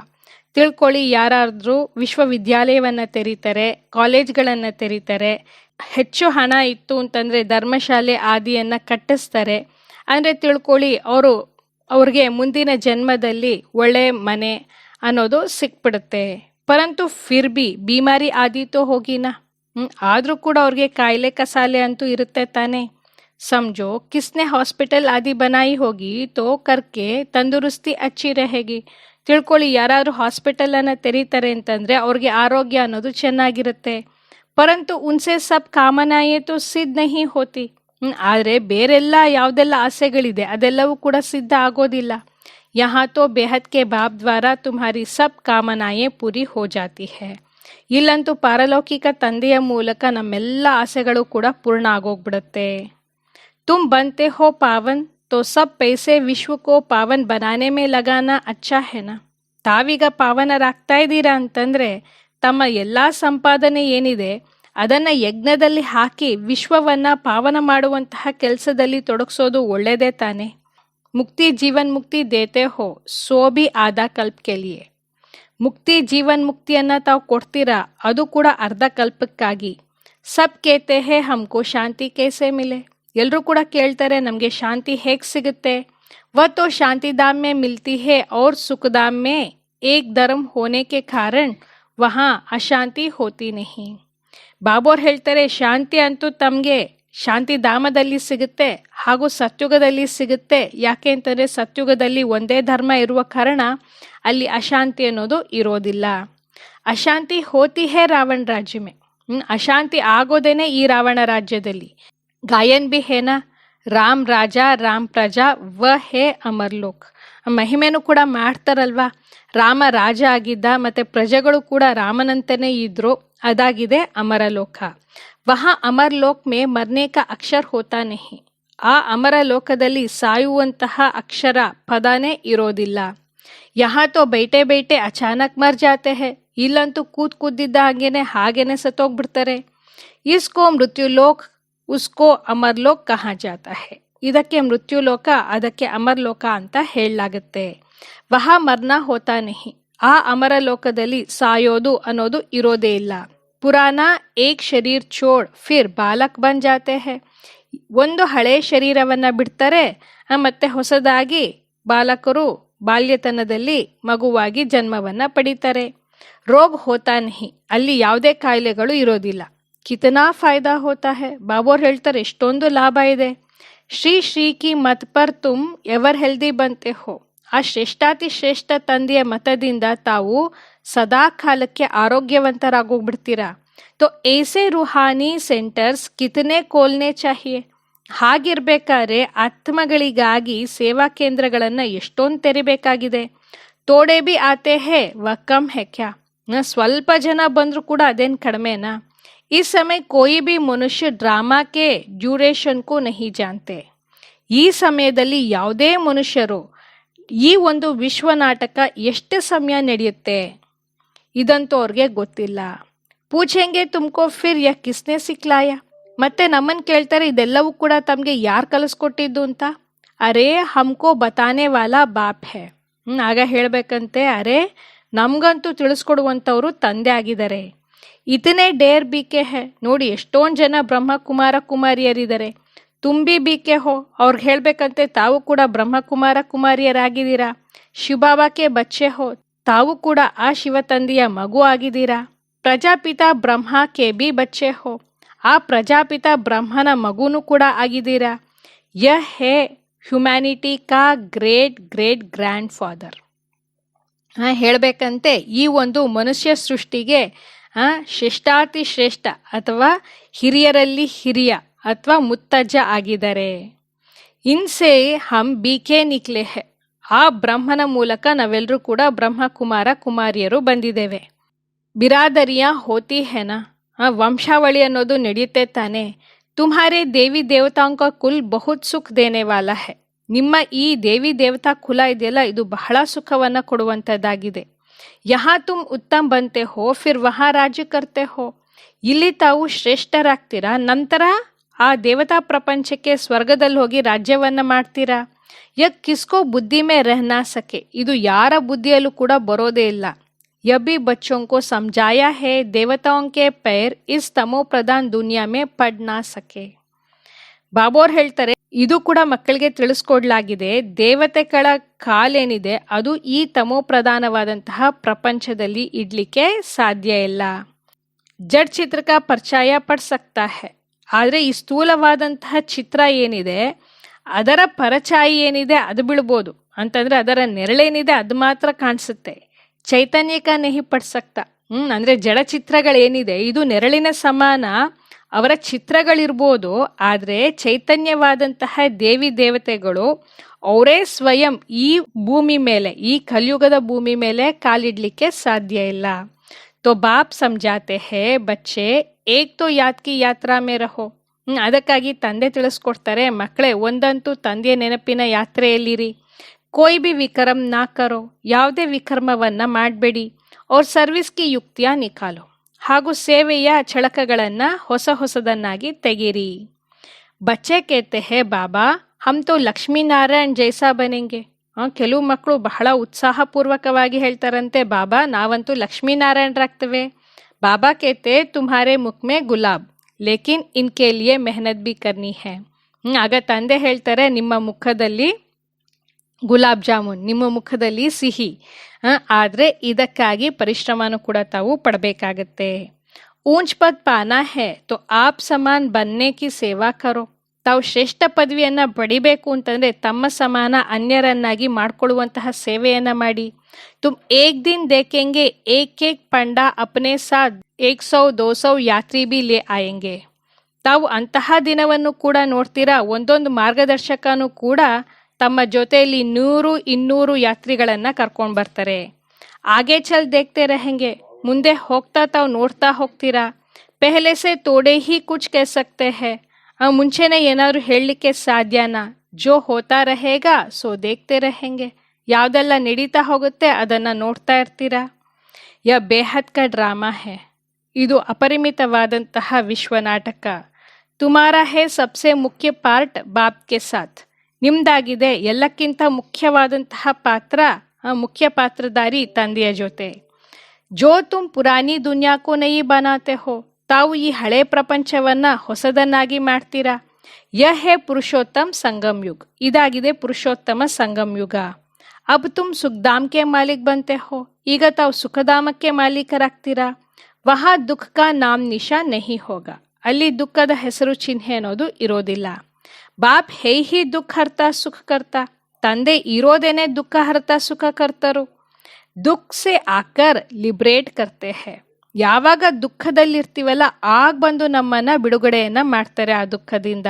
ತಿಳ್ಕೊಳ್ಳಿ, ಯಾರಾದರೂ ವಿಶ್ವವಿದ್ಯಾಲಯವನ್ನು ತೆರೀತಾರೆ, ಕಾಲೇಜ್ಗಳನ್ನು ತೆರೀತಾರೆ, ಹೆಚ್ಚು ಹಣ ಇತ್ತು ಅಂತಂದರೆ ಧರ್ಮಶಾಲೆ ಆದಿಯನ್ನು ಕಟ್ಟಿಸ್ತಾರೆ ಅಂದರೆ ತಿಳ್ಕೊಳ್ಳಿ ಅವ್ರಿಗೆ ಮುಂದಿನ ಜನ್ಮದಲ್ಲಿ ಒಳ್ಳೆ ಮನೆ ಅನ್ನೋದು ಸಿಕ್ಬಿಡುತ್ತೆ. ಪರಂತು ಫಿರ್ ಬಿ ಬಿಮಾರಿ ಆದಿ ತೋ ಹೋಗಿನ. ಆದರೂ ಕೂಡ ಅವ್ರಿಗೆ ಕಾಯಿಲೆ ಕಸಾಲೆ ಅಂತೂ ಇರುತ್ತೆ ತಾನೇ. समझो किसने हॉस्पिटल आदि बनाई होगी तो करके तंदुरुस्ती अच्छी रहेगी. ತಿಳ್ಕೊಳ್ಳಿ, ಯಾರಾದರೂ ಹಾಸ್ಪಿಟಲನ್ನು ತೆರೀತಾರೆ ಅಂತಂದರೆ ಅವ್ರಿಗೆ ಆರೋಗ್ಯ ಅನ್ನೋದು ಚೆನ್ನಾಗಿರುತ್ತೆ. ಪರಂತು ಉನ್ಸೆ ಸಬ್ ಕಾಮನಾಯೇ ತೋ ಸಿದ್ಧ ನಹಿ ಹೋತಿ. ಆದರೆ ಬೇರೆಲ್ಲ ಯಾವುದೆಲ್ಲ ಆಸೆಗಳಿದೆ ಅದೆಲ್ಲವೂ ಕೂಡ ಸಿದ್ಧ ಆಗೋದಿಲ್ಲ. ಯಹಾ ತೋ ಬೇಹದ್ ಕೆ ಬಾಪ್ ದ್ವಾರ ತುಮ್ಹಾರಿ ಸಬ್ ಕಾಮನಾಯೇ ಪೂರಿ ಹೋ ಜಾತಿ ಹೈ. ಇಲ್ಲಂತೂ ಪಾರಲೌಕಿಕ ತಂದೆಯ ಮೂಲಕ ನಮ್ಮೆಲ್ಲ ಆಸೆಗಳು ಕೂಡ ಪೂರ್ಣ ಆಗೋಗ್ಬಿಡುತ್ತೆ. तुम बनते हो पावन तो सब पैसे विश्व को पावन बनाने में लगाना अच्छा है ना. ತಾವೀಗ ಪಾವನರಾಗ್ತಾ ಇದ್ದೀರಾ ಅಂತಂದರೆ ತಮ್ಮ ಎಲ್ಲ ಸಂಪಾದನೆ ಏನಿದೆ ಅದನ್ನು ಯಜ್ಞದಲ್ಲಿ ಹಾಕಿ ವಿಶ್ವವನ್ನು ಪಾವನ ಮಾಡುವಂತಹ ಕೆಲಸದಲ್ಲಿ ತೊಡಗಿಸೋದು ಒಳ್ಳೆಯದೇ ತಾನೆ. ಮುಕ್ತಿ ಜೀವನ್ ಮುಕ್ತಿ ದೇತೆ ಹೋ ಸೋ ಭಿ ಆಧಾ ಕಲ್ಪ ಕೆ ಲಿಯೆ. ಮುಕ್ತಿ ಜೀವನ್ ಮುಕ್ತಿಯನ್ನು ತಾವು ಕೊಡ್ತೀರಾ, ಅದು ಕೂಡ ಅರ್ಧ ಕಲ್ಪಕ್ಕಾಗಿ. ಸಬ್ ಕೇತೆ ಹೇ ಹಮ್ಕೋ ಶಾಂತಿ ಕೇಸೆ ಮಿಲೆ. ಎಲ್ಲರೂ ಕೂಡ ಕೇಳ್ತಾರೆ ನಮಗೆ ಶಾಂತಿ ಹೇಗೆ ಸಿಗುತ್ತೆ. वह तो शांति धाम में मिलती है और सुखधाम में एक धर्म होने के कारण वहाँ अशांति होती नहीं. ಬಾಬೋರ್ ಹೇಳ್ತಾರೆ ಶಾಂತಿ ಅಂತೂ ತಮಗೆ ಶಾಂತಿಧಾಮದಲ್ಲಿ ಸಿಗುತ್ತೆ ಹಾಗೂ ಸತ್ಯುಗದಲ್ಲಿ ಸಿಗುತ್ತೆ. ಯಾಕೆ ಅಂತಂದರೆ ಸತ್ಯುಗದಲ್ಲಿ ಒಂದೇ ಧರ್ಮ ಇರುವ ಕಾರಣ ಅಲ್ಲಿ ಅಶಾಂತಿ ಅನ್ನೋದು ಇರೋದಿಲ್ಲ. ಅಶಾಂತಿ ಹೋತಿ ಹೇ ರಾವಣ ರಾಜ್ಯ ಮೇ, ಅಶಾಂತಿ ಆಗೋದೇನೆ ಈ ರಾವಣ ರಾಜ್ಯದಲ್ಲಿ. ಗಾಯನ್ ಬಿ ಹೇನಾ, ರಾಮ್ ರಾಜ ರಾಮ್ ಪ್ರಜಾ ವ ಹೇ ಅಮರ್ಲೋಕ್. ಮಹಿಮೆನೂ ಕೂಡ ಮಾಡ್ತಾರಲ್ವಾ, ರಾಮ ರಾಜ ಆಗಿದ್ದ ಮತ್ತು ಪ್ರಜೆಗಳು ಕೂಡ ರಾಮನಂತೆಯೇ ಇದ್ರು, ಅದಾಗಿದೆ ಅಮರಲೋಕ. ವಹಾ ಅಮರಲೋಕ್ ಮೇ ಮರ್ನೆ ಕಾ ಅಕ್ಷರ ಹೋತಾ ನಹಿ. ಆ ಅಮರ ಲೋಕದಲ್ಲಿ ಸಾಯುವಂತಹ ಅಕ್ಷರ ಪದನೇ ಇರೋದಿಲ್ಲ. ಯಹಾ ತೋ ಬೈಟೆ ಬೈಟೆ ಅಚಾನಕ್ ಮರ್ ಜಾತೆ ಹೇ, ಇಲ್ಲಂತೂ ಕೂದಿದ್ದ ಹಾಗೇನೆ ಸತ್ತೋಗ್ಬಿಡ್ತಾರೆ. ಇಸ್ಕೋ ಮೃತ್ಯುಲೋಕ್ ಉಸ್ಕೋ ಅಮರ್ಲೋಕ್ ಕಹಾ ಜಾತಾ ಹೇ. ಇದಕ್ಕೆ ಮೃತ್ಯುಲೋಕ, ಅದಕ್ಕೆ ಅಮರ್ಲೋಕ ಅಂತ ಹೇಳಲಾಗುತ್ತೆ. ವಹಾ ಮರ್ನಾ ಹೋತಾ ನಹಿ, ಆ ಅಮರ ಲೋಕದಲ್ಲಿ ಸಾಯೋದು ಅನ್ನೋದು ಇರೋದೇ ಇಲ್ಲ. ಪುರಾಣ ಏಕ್ ಶರೀರ್ ಚೋಡ್ ಫಿರ್ ಬಾಲಕ್ ಬನ್ ಜಾತೆ ಹೇ. ಒಂದು ಹಳೆ ಶರೀರವನ್ನ ಬಿಡ್ತಾರೆ, ಮತ್ತೆ ಹೊಸದಾಗಿ ಬಾಲಕರು ಬಾಲ್ಯತನದಲ್ಲಿ ಮಗುವಾಗಿ ಜನ್ಮವನ್ನ ಪಡಿತಾರೆ. ರೋಗ್ ಹೋತಾ ನಹಿ, ಅಲ್ಲಿ ಯಾವುದೇ ಕಾಯಿಲೆಗಳು ಇರೋದಿಲ್ಲ. ಕಿತನಾ ಫಾಯ್ದಾ ಹೋತಾ ಹೇ, ಬಾಬೋರ್ ಹೇಳ್ತಾರೆ ಎಷ್ಟೊಂದು ಲಾಭ ಇದೆ. ಶ್ರೀ ಶ್ರೀ ಕಿ ಮತ್ ಪರ್ ತುಮ್ ಎವರ್ ಹೆಲ್ದಿ ಬಂತೆ ಹೋ. ಆ ಶ್ರೇಷ್ಠಾತಿ ಶ್ರೇಷ್ಠ ತಂದೆಯ ಮತದಿಂದ ತಾವು ಸದಾ ಕಾಲಕ್ಕೆ ಆರೋಗ್ಯವಂತರಾಗೋಗ್ಬಿಡ್ತೀರಾ. ತೋ ಏಸೆ ರೂಹಾನಿ ಸೆಂಟರ್ಸ್ ಕಿತನೆ ಕೋಲ್ನೆ ಚಾಹಿಯೆ. ಹಾಗಿರ್ಬೇಕಾದ್ರೆ ಆತ್ಮಗಳಿಗಾಗಿ ಸೇವಾ ಕೇಂದ್ರಗಳನ್ನು ಎಷ್ಟೊಂದು ತೆರಿಬೇಕಾಗಿದೆ. ತೋಡೆ ಬಿ ಆತೆ ಹೇ ವ ಕಮ್ ಹೇ ಕ್ಯಾ. ಸ್ವಲ್ಪ ಜನ ಬಂದರೂ ಕೂಡ ಅದೇನು ಕಡಿಮೆನಾ. ಈ ಸಮಯ ಕೋಯಿ ಬಿ ಮನುಷ್ಯ ಡ್ರಾಮಾಕ್ಕೆ ಡ್ಯೂರೇಷನ್ ಕೋ ನಹಿ ಜಾನ್ತೆ. ಈ ಸಮಯದಲ್ಲಿ ಯಾವುದೇ ಮನುಷ್ಯರು ಈ ಒಂದು ವಿಶ್ವ ನಾಟಕ ಎಷ್ಟು ಸಮಯ ನಡೆಯುತ್ತೆ ಇದಂತೂ ಅವ್ರಿಗೆ ಗೊತ್ತಿಲ್ಲ. ಪೂಛೆಂಗೆ ತುಮಕೋ ಫಿರ್ ಯಾ ಕಿಸ್ನೆ ಸಿಕ್ಲಾಯ. ಮತ್ತೆ ನಮ್ಮನ್ನು ಕೇಳ್ತಾರೆ ಇದೆಲ್ಲವೂ ಕೂಡ ತಮಗೆ ಯಾರು ಕಲಿಸ್ಕೊಟ್ಟಿದ್ದು ಅಂತ. ಅರೇ ಹಮ್ಕೋ ಬತಾನೆ ವಾಲಾ ಬಾಪ್ ಹೇ. ಆಗ ಹೇಳಬೇಕಂತೆ, ಅರೆ ನಮಗಂತೂ ತಿಳಿಸ್ಕೊಡುವಂಥವ್ರು ತಂದೆ ಆಗಿದ್ದಾರೆ. ಇತನೇ ಡೇರ್ ಬಿಕೆ ಹೇ. ನೋಡಿ ಎಷ್ಟೊಂದು ಜನ ಬ್ರಹ್ಮಕುಮಾರ ಕುಮಾರಿಯರಿದ್ದಾರೆ. ತುಂಬಿ ಬಿಕೆ ಹೋ. ಅವ್ರಿಗೆ ಹೇಳಬೇಕಂತೆ ತಾವು ಕೂಡ ಬ್ರಹ್ಮಕುಮಾರ ಕುಮಾರಿಯರಾಗಿದ್ದೀರಾ. ಶಿವಬಾಬಾಕ್ಕೆ ಬಚ್ಚೆ ಹೋ, ತಾವು ಕೂಡ ಆ ಶಿವ ತಂದೆಯ ಮಗು ಆಗಿದ್ದೀರಾ. ಪ್ರಜಾಪಿತ ಬ್ರಹ್ಮ ಕೆ ಬಿ ಬಚ್ಚೆ ಹೋ, ಆ ಪ್ರಜಾಪಿತ ಬ್ರಹ್ಮನ ಮಗುನೂ ಕೂಡ ಆಗಿದ್ದೀರಾ. ಯಹ ಹೇ ಹ್ಯುಮ್ಯಾನಿಟಿ ಕಾ ಗ್ರೇಟ್ ಗ್ರೇಟ್ ಗ್ರ್ಯಾಂಡ್ ಫಾದರ್. ಹೇಳಬೇಕಂತೆ ಈ ಒಂದು ಮನುಷ್ಯ ಸೃಷ್ಟಿಗೆ ಶ್ರೇಷ್ಠಾತಿ ಶ್ರೇಷ್ಠ ಅಥವಾ ಹಿರಿಯರಲ್ಲಿ ಹಿರಿಯ ಅಥವಾ ಮುತ್ತಜ್ಜ ಆಗಿದ್ದಾರೆ. ಇನ್ಸೆ ಹಮ್ ಬಿಕೆ ನಿಕ್ಲೆ ಹೇ. ಆ ಬ್ರಹ್ಮನ ಮೂಲಕ ನಾವೆಲ್ಲರೂ ಕೂಡ ಬ್ರಹ್ಮಕುಮಾರ ಕುಮಾರಿಯರು ಬಂದಿದ್ದೇವೆ. ಬಿರಾದರಿಯಾ ಹೋತಿ ಹೇನಾ, ವಂಶಾವಳಿ ಅನ್ನೋದು ನಡೆಯುತ್ತೆ ತಾನೆ. ತುಮ್ಹಾರೆ ದೇವಿ ದೇವತಾಂಕ ಕುಲ್ ಬಹುತ್ ಸುಖ ದೇನೆ ವಾಲಾ ಹೇ. ನಿಮ್ಮ ಈ ದೇವಿ ದೇವತಾ ಕುಲ ಇದೆಯಲ್ಲ, ಇದು ಬಹಳ ಸುಖವನ್ನು ಕೊಡುವಂಥದ್ದಾಗಿದೆ. ಯಹಾ ತುಮ್ ಉತ್ತಮ್ ಬಂತೆ ಹೋ ಫಿರ್ ವಹಾ ರಾಜ್ಯ ಕರ್ತೆ ಹೋ. ಇಲ್ಲಿ ತಾವು ಶ್ರೇಷ್ಠರಾಗ್ತೀರಾ, ನಂತರ ಆ ದೇವತಾ ಪ್ರಪಂಚಕ್ಕೆ ಸ್ವರ್ಗದಲ್ಲಿ ಹೋಗಿ ರಾಜ್ಯವನ್ನ ಮಾಡ್ತೀರಾ. ಯಕ್ ಕಿಸ್ಕೋ ಬುದ್ಧಿ ಮೇ ರಹನಾ ಸಕೆ. ಇದು ಯಾರ ಬುದ್ಧಿಯಲ್ಲೂ ಕೂಡ ಬರೋದೇ ಇಲ್ಲ. ಯಬಿ ಬಚ್ಚೋಂಕೋ ಸಮझाया है देवताओं के पैर इस तमो प्रधान दुनिया में पड़ ना सके. ಬಾಬೋರ್ ಹೇಳ್ತಾರೆ ಇದು ಕೂಡ ಮಕ್ಕಳಿಗೆ ತಿಳಿಸ್ಕೊಡ್ಲಾಗಿದೆ. ದೇವತೆಗಳ ಕಾಲೇನಿದೆ ಅದು ಈ ತಮೋ ಪ್ರಧಾನವಾದಂತಹ ಪ್ರಪಂಚದಲ್ಲಿ ಇಡ್ಲಿಕ್ಕೆ ಸಾಧ್ಯ ಇಲ್ಲ. ಜಡ್ ಚಿತ್ರಕ ಪರಿಚಯ ಪಡ್ ಸಕ್ತಾ ಹೇ. ಆದರೆ ಈ ಸ್ಥೂಲವಾದಂತಹ ಚಿತ್ರ ಏನಿದೆ ಅದರ ಪರಚಾಯ ಏನಿದೆ ಅದು ಬೀಳ್ಬೋದು, ಅಂತಂದ್ರೆ ಅದರ ನೆರಳೇನಿದೆ ಅದು ಮಾತ್ರ ಕಾಣಿಸುತ್ತೆ. ಚೈತನ್ಯಕ ನೆಹಿ ಪಡ್ ಸಕ್ತಾ. ಅಂದ್ರೆ ಜಡಚಿತ್ರಗಳೇನಿದೆ ಇದು ನೆರಳಿನ ಸಮಾನ, ಅವರ ಚಿತ್ರಗಳಿರ್ಬೋದು. ಆದರೆ ಚೈತನ್ಯವಾದಂತಹ ದೇವಿ ದೇವತೆಗಳು ಅವರೇ ಸ್ವಯಂ ಈ ಭೂಮಿ ಮೇಲೆ, ಈ ಕಲಿಯುಗದ ಭೂಮಿ ಮೇಲೆ ಕಾಲಿಡ್ಲಿಕ್ಕೆ ಸಾಧ್ಯ ಇಲ್ಲ. ತೋ ಬಾಪ್ ಸಮझाते ಹೇ ಬಚ್ಚೆ ಏಕ್ ತೋ ಯಾದ್ ಕಿ ಯಾತ್ರಾ ಮೇ ರಹೋ. ಅದಕ್ಕಾಗಿ ತಂದೆ ತಿಳಿಸ್ಕೊಡ್ತಾರೆ, ಮಕ್ಕಳೇ ಒಂದಂತೂ ತಂದೆಯ ನೆನಪಿನ ಯಾತ್ರೆಯಲ್ಲಿರಿ. ಕೋಯಿ ಬಿ ವಿಕರ್ಮ ನಾ ಕರೋ. ಯಾವುದೇ ವಿಕರ್ಮವನ್ನ ಮಾಡಬೇಡಿ. ಅವ್ರ ಸರ್ವಿಸ್ ಕಿ ಯುಕ್ತಿಯ ನಿಕಾಲೋ. ಹಾಗೂ ಸೇವೆಯ ಛಳಕಗಳನ್ನು ಹೊಸದನ್ನಾಗಿ ತೆಗೀರಿ. ಬಚ್ಚೆ ಕೇತೆ ಹೇ ಬಾಬಾ ಹಮ್ ತೋ ಲಕ್ಷ್ಮೀನಾರಾಯಣ್ ಜೈಸಾ ಬನೆಂಗೆ. ಕೆಲವು ಮಕ್ಕಳು ಬಹಳ ಉತ್ಸಾಹಪೂರ್ವಕವಾಗಿ ಹೇಳ್ತಾರಂತೆ, ಬಾಬಾ ನಾವಂತೂ ಲಕ್ಷ್ಮೀನಾರಾಯಣರಾಗ್ತೇವೆ. ಬಾಬಾ ಕೇತೆ ತುಮ್ಹಾರೆ ಮುಖ್ ಮೇ ಗುಲಾಬ್ ಲೇಕಿನ್ ಇನ್ಕೆ ಲಿಯೆ ಮೆಹನತ್ ಬಿ ಕರ್ನಿ ಹೇ. ಆಗ ತಂದೆ ಹೇಳ್ತಾರೆ, ನಿಮ್ಮ ಮುಖದಲ್ಲಿ ಗುಲಾಬ್ ಜಾಮೂನ್, ನಿಮ್ಮ ಮುಖದಲ್ಲಿ ಸಿಹಿ, ಆದರೆ ಇದಕ್ಕಾಗಿ ಪರಿಶ್ರಮನೂ ಕೂಡ ತಾವು ಪಡಬೇಕಾಗತ್ತೆ. ऊंच पद पाना है तो आप समान बनने की ಸೇವಾ ಕರೋ. ತಾವು ಶ್ರೇಷ್ಠ ಪದವಿಯನ್ನ ಪಡಿಬೇಕು ಅಂತಂದ್ರೆ ತಮ್ಮ ಸಮಾನ ಅನ್ಯರನ್ನಾಗಿ ಮಾಡಿಕೊಳ್ಳುವಂತಹ ಸೇವೆಯನ್ನ ಮಾಡಿ. ತುಮ್ ಏಕ್ ದಿನ್ ದೇಖೆಂಗೆ ಏಕ್ ಏಕ್ ಪಂಡಾ ಅಪ್ನೆ ಸಾಥ್ 100-200 ಯಾತ್ರಿ ಬಿ ಲೇ ಆಯೆಂಗೆ. ತಾವು ಅಂತಹ ದಿನವನ್ನು ಕೂಡ ನೋಡ್ತೀರಾ, ಒಂದೊಂದು ಮಾರ್ಗದರ್ಶಕನೂ ಕೂಡ ತಮ್ಮ ಜೊತೆಯಲ್ಲಿ 100-200 ಯಾತ್ರಿಗಳನ್ನ ಕರ್ಕೊಂಡು ಬರ್ತಾರೆ. ಆಗೆ ಚಲ್ ದೇಖ್ತೆ रहेंगे. ಮುಂದೆ ಹೋಗ್ತಾ ತಾವು ನೋಡ್ತಾ ಹೋಗ್ತೀರಾ. ಪೆಹಲೆ ಸೆ ತೋಡೆ ಹಿ ಕುಚ್ ಕಹ ಸಕ್ತೆ ಹೈ. ಮುಂಚೆನೆ ಏನಾದ್ರು ಹೇಳಲಿಕ್ಕೆ ಸಾಧ್ಯನಾ? ಜೋ ಹೋತಾ रहेगा ಸೋ ದೇಖ್ತೆ रहेंगे. ಯಾವುದೆಲ್ಲ ನಡೀತಾ ಹೋಗುತ್ತೆ ಅದನ್ನ ನೋಡ್ತಾ ಇರ್ತೀರಾ. ಯ ಬೇಹದ್ ಕಾ ಡ್ರಾಮಾ ಹೈ. ಇದು ಅಪರಿಮಿತವಾದಂತಹ ವಿಶ್ವ ನಾಟಕ. ತುಮಾರಾ ಹೇ ಸಬ್ಸೆ ಮುಖ್ಯ ಪಾರ್ಟ್ ಬಾಪ್ ಕೆ ಸಾಥ್. ನಿಮ್ದಾಗಿದೆ ಎಲ್ಲಕ್ಕಿಂತ ಮುಖ್ಯವಾದಂತಹ ಪಾತ್ರ, ಮುಖ್ಯ ಪಾತ್ರಧಾರಿ ತಂದೆಯ ಜೊತೆ. ಜೋ ತುಮ್ ಪುರಾನಿ ದುನಿಯಾಕೋ ನಯಿ ಬನಾತೆ ಹೋ. ತಾವು ಈ ಹಳೆ ಪ್ರಪಂಚವನ್ನ ಹೊಸದನ್ನಾಗಿ ಮಾಡ್ತೀರಾ. ಯಹ ಹೇ ಪುರುಷೋತ್ತಮ್ ಸಂಗಮ್ ಯುಗ್. ಇದಾಗಿದೆ ಪುರುಷೋತ್ತಮ ಸಂಗಮ್ ಯುಗ. ಅಬ್ ತುಮ್ ಸುಖಧಾಮ್ ಕೆ ಮಾಲಿಕ್ ಬಂತೆ ಹೋ. ಈಗ ತಾವು ಸುಖಧಾಮಕ್ಕೆ ಮಾಲೀಕರಾಗ್ತೀರಾ. ವಹಾ ದುಃಖ ಕಾ ನಾಮ್ ನಿಶಾ ನಹಿ ಹೋಗ. ಅಲ್ಲಿ ದುಃಖದ ಹೆಸರು ಚಿಹ್ನೆ ಅನ್ನೋದು ಇರೋದಿಲ್ಲ. ಬಾಪ್ ಹೇ ಹಿ ದುಃಖ ಹರ್ತಾ ಸುಖ ಕರ್ತಾ. ತಂದೆ ಇರೋದೇನೆ ದುಃಖ ಹರ್ತಾ ಸುಖ ಕರ್ತರು. ದುಃಖ ಸೆ ಆಕರ್ ಲಿಬ್ರೇಟ್ ಕರ್ತೆ ಹೈ. ಯಾವಾಗ ದುಃಖದಲ್ಲಿರ್ತೀವಲ್ಲ ಆಗ ಬಂದು ನಮ್ಮನ್ನ ಬಿಡುಗಡೆಯನ್ನ ಮಾಡ್ತಾರೆ ಆ ದುಃಖದಿಂದ.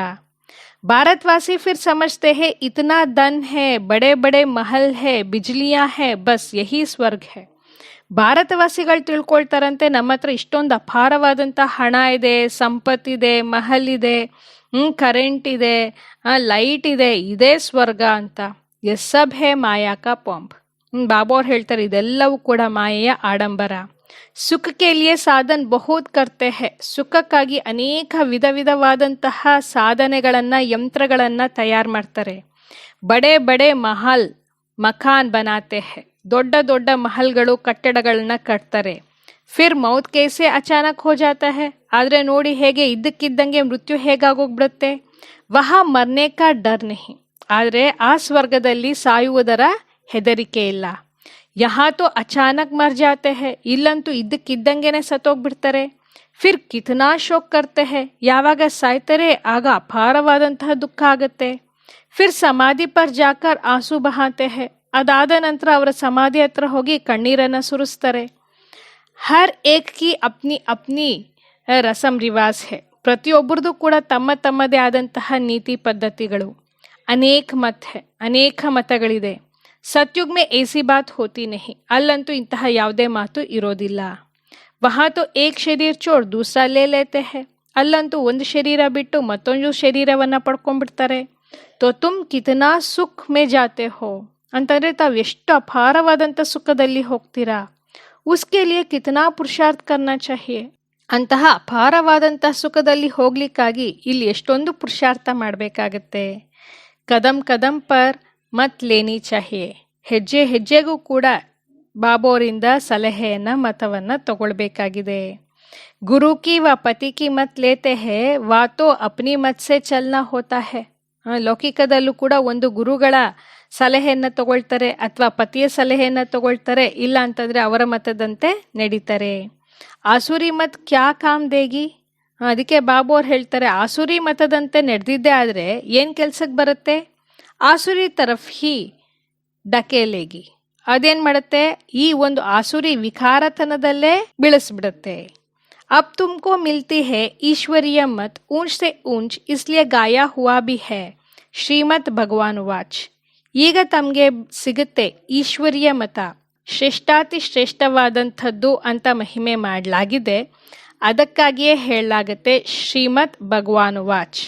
ಭಾರತವಾಸಿ ಫಿರ್ ಸಮಜ್ತೆ ಹೈ ಇತನಾ ಧನ್ ಹೈ, ಬಡೆ ಬಡೆ ಮಹಲ್ ಹೈ, ಬಿಜ್ಲಿಯಾ ಹೈ, ಬಸ್ ಯಹಿ ಸ್ವರ್ಗ ಹೈ. ಭಾರತವಾಸಿಗಳು ತಿಳ್ಕೊಳ್ತಾರಂತೆ ನಮ್ಮ ಹತ್ರ ಇಷ್ಟೊಂದು ಅಪಾರವಾದಂಥ ಹಣ ಇದೆ, ಸಂಪತ್ತಿದೆ, ಮಹಲ್ ಇದೆ, ಕರೆಂಟ್ ಇದೆ, ಲೈಟ್ ಇದೆ, ಇದೇ ಸ್ವರ್ಗ ಅಂತ. ಎಸ್ ಸಬ್ ಹೇ ಮಾಯಾ ಕಾ ಪೊಂಬ್. ಬಾಬಾ ಅವ್ರು ಹೇಳ್ತಾರೆ ಇದೆಲ್ಲವೂ ಕೂಡ ಮಾಯೆಯ ಆಡಂಬರ. ಸುಖಕ್ಕೆ ಲಿಯೇ ಸಾಧನ್ ಬಹುತ್ ಕರ್ತೆ ಹೈ. ಸುಖಕ್ಕಾಗಿ ಅನೇಕ ವಿಧ ವಿಧವಾದಂತಹ ಸಾಧನೆಗಳನ್ನ, ಯಂತ್ರಗಳನ್ನ ತಯಾರು ಮಾಡ್ತಾರೆ. ಬಡೆ ಬಡೆ ಮಹಲ್ ಮಕಾನ್ ಬನಾತೆ ಹೈ. ದೊಡ್ಡ ದೊಡ್ಡ ಮಹಲ್ಗಳು, ಕಟ್ಟಡಗಳನ್ನ ಕಟ್ತಾರೆ. ಫಿರ್ ಮೌತ್ ಕೇಸೆ ಅಚಾನಕ್ ಹೋ ಜಾತಾ ಹೈ. ಆದ್ರೆ ನೋಡಿ ಹೇಗೆ ಇದ್ದಕ್ಕಿದ್ದಂಗೆ ಮೃತ್ಯು ಹೇಗಾಗೋಗ್ಬಿಡುತ್ತೆ. ವಹಾ ಮರ್ನೆ ಕಾ ಡರ್ ನಹಿ. ಆದ್ರೆ ಆ ಸ್ವರ್ಗದಲ್ಲಿ ಸಾಯುವುದರ ಹೆದರಿಕೆ ಇಲ್ಲ. ಯಹಾ ತೋ ಅಚಾನಕ್ ಮರ್ ಜಾತೆ ಹೈ. ಇಲ್ಲಂತೂ ಇದ್ದಕ್ಕಿದ್ದಂಗೆನೆ ಸತ್ತೋಗ್ಬಿಡ್ತಾರೆ. ಫಿರ್ ಕಿತನಾ ಶೋಕ್ ಕರ್ತೆ ಹೈ. ಯಾವಾಗ ಸಾಯ್ತಾರೆ ಆಗ ಅಪಾರವಾದಂತಹ ದುಃಖ ಆಗತ್ತೆ. ಫಿರ್ ಸಮಾಧಿ ಪರ್ ಜಾಕರ್ ಆಂಸು ಬಹಾತೆ ಹೈ. ಅದಾದ ನಂತರ ಅವರ ಸಮಾಧಿ ಹತ್ರ ಹೋಗಿ ಕಣ್ಣೀರನ್ನ ಸುರಿಸ್ತಾರೆ. ಹರ್ ಏಕ್ ಕಿ ಅಪ್ನಿ ಅಪ್ನಿ ರಸಂ ರಿವಾಜ್ ಹೈ. ಪ್ರತಿಯೊಬ್ಬರದು ಕೂಡ ತಮ್ಮ ತಮ್ಮದೇ ಆದಂತಹ ನೀತಿ ಪದ್ಧತಿಗಳು. ಅನೇಕ ಮತ್ ಹೈ, ಅನೇಕ ಮತಗಳಿದೆ. ಸತ್ಯುಗ್ ಮೇ ಏಸಿ ಬಾತ್ ಹೋತಿ ನಹಿ. ಅಲ್ಲಂತೂ ಇಂತಹ ಯಾವುದೇ ಮಾತು ಇರೋದಿಲ್ಲ. ವಹಾ ತೋ ಏಕ್ ಶರೀರ್ ಚೋಡ್ ದೂಸರಾ ಲೇ ಲೇತೆ ಹೈ. ಅಲ್ಲಂತೂ ಒಂದು ಶರೀರ ಬಿಟ್ಟು ಮತ್ತೊಂದು ಶರೀರವನ್ನ ಪಡ್ಕೊಂಡ್ಬಿಡ್ತಾರೆ. ತೋ ತುಮ್ ಕಿತನಾ ಸುಖ್ ಮೇ ಜಾತೆ ಹೋ. ಅಂತಂದ್ರೆ ತಾವು ಎಷ್ಟು ಅಪಾರವಾದಂಥ ಸುಖದಲ್ಲಿ ಹೋಗ್ತೀರಾ. ಉಸ್ಕೆ ಲಿಯೇ ಕಿತನಾ ಪುರುಷಾರ್ಥ ಕರ್ನಾ ಚಾಹಿಯೆ. ಅಂತಹ ಅಪಾರವಾದಂಥ ಸುಖದಲ್ಲಿ ಹೋಗ್ಲಿಕ್ಕಾಗಿ ಇಲ್ಲಿ ಎಷ್ಟೊಂದು ಪುರುಷಾರ್ಥ ಮಾಡಬೇಕಾಗತ್ತೆ. ಕದಂ ಕದಂ ಪರ್ ಮತ್ ಲೇನಿ ಚಾಹಿಯೆ. ಹೆಜ್ಜೆ ಹೆಜ್ಜೆಗೂ ಕೂಡ ಬಾಬೋರಿಂದ ಸಲಹೆಯನ್ನ ಮತವನ್ನ ತಗೊಳ್ಬೇಕಾಗಿದೆ. ಗುರು ಕಿ ವ ಪತಿ ಕಿ ಮತ್ ಲೇತೆ ಹೈ ವಾ ತೋ ಅಪ್ನಿ ಮತ್ ಸೆ ಚಲ್ನಾ ಹೋತಾ ಹೈ. ಲೌಕಿಕದಲ್ಲೂ ಕೂಡ ಒಂದು ಗುರುಗಳ ಸಲಹೆಯನ್ನ ತಗೊಳ್ತಾರೆ ಅಥವಾ ಪತಿಯ ಸಲಹೆಯನ್ನ ತಗೊಳ್ತಾರೆ. ಇಲ್ಲ ಅಂತಂದ್ರೆ ಅವರ ಮತದಂತೆ ನಡೀತಾರೆ. ಆಸುರಿ ಮತ್ ಕ್ಯಾ ಕಾಮ್ ದೇಗಿ. ಅದಕ್ಕೆ ಬಾಬು ಅವ್ರು ಹೇಳ್ತಾರೆ ಆಸುರಿ ಮತದಂತೆ ನಡೆದಿದ್ದೆ ಆದ್ರೆ ಏನ್ ಕೆಲ್ಸಕ್ಕೆ ಬರುತ್ತೆ. ಆಸುರಿ ತರಫ್ ಹಿ ಡಕೇಲೇಗಿ. ಅದೇನ್ ಮಾಡುತ್ತೆ, ಈ ಒಂದು ಆಸುರಿ ವಿಕಾರತನದಲ್ಲೇ ಬೀಳಿಸ್ಬಿಡುತ್ತೆ. ಅಬ್ ತುಮ್ಕೋ ಮಿಲ್ತಿ ಹೈ ಈಶ್ವರೀಯ ಮತ್ ಊಂಚ್ ಸೆ ಊಂಚ್ ಇಸ್ಲಿಯೇ Gaia ಹುವಾ be high. ಶ್ರೀಮತ್ Bhagwan watch. ಈಗ ತಮಗೆ ಸಿಗುತ್ತೆ ಈಶ್ವರೀಯ ಮತ, ಶ್ರೇಷ್ಠಾತಿ ಶ್ರೇಷ್ಠವಾದಂಥದ್ದು ಅಂತ ಮಹಿಮೆ ಮಾಡಲಾಗಿದೆ. ಅದಕ್ಕಾಗಿಯೇ ಹೇಳಲಾಗತ್ತೆ ಶ್ರೀಮತ್ ಭಗವಾನ್ ವಾಚ್.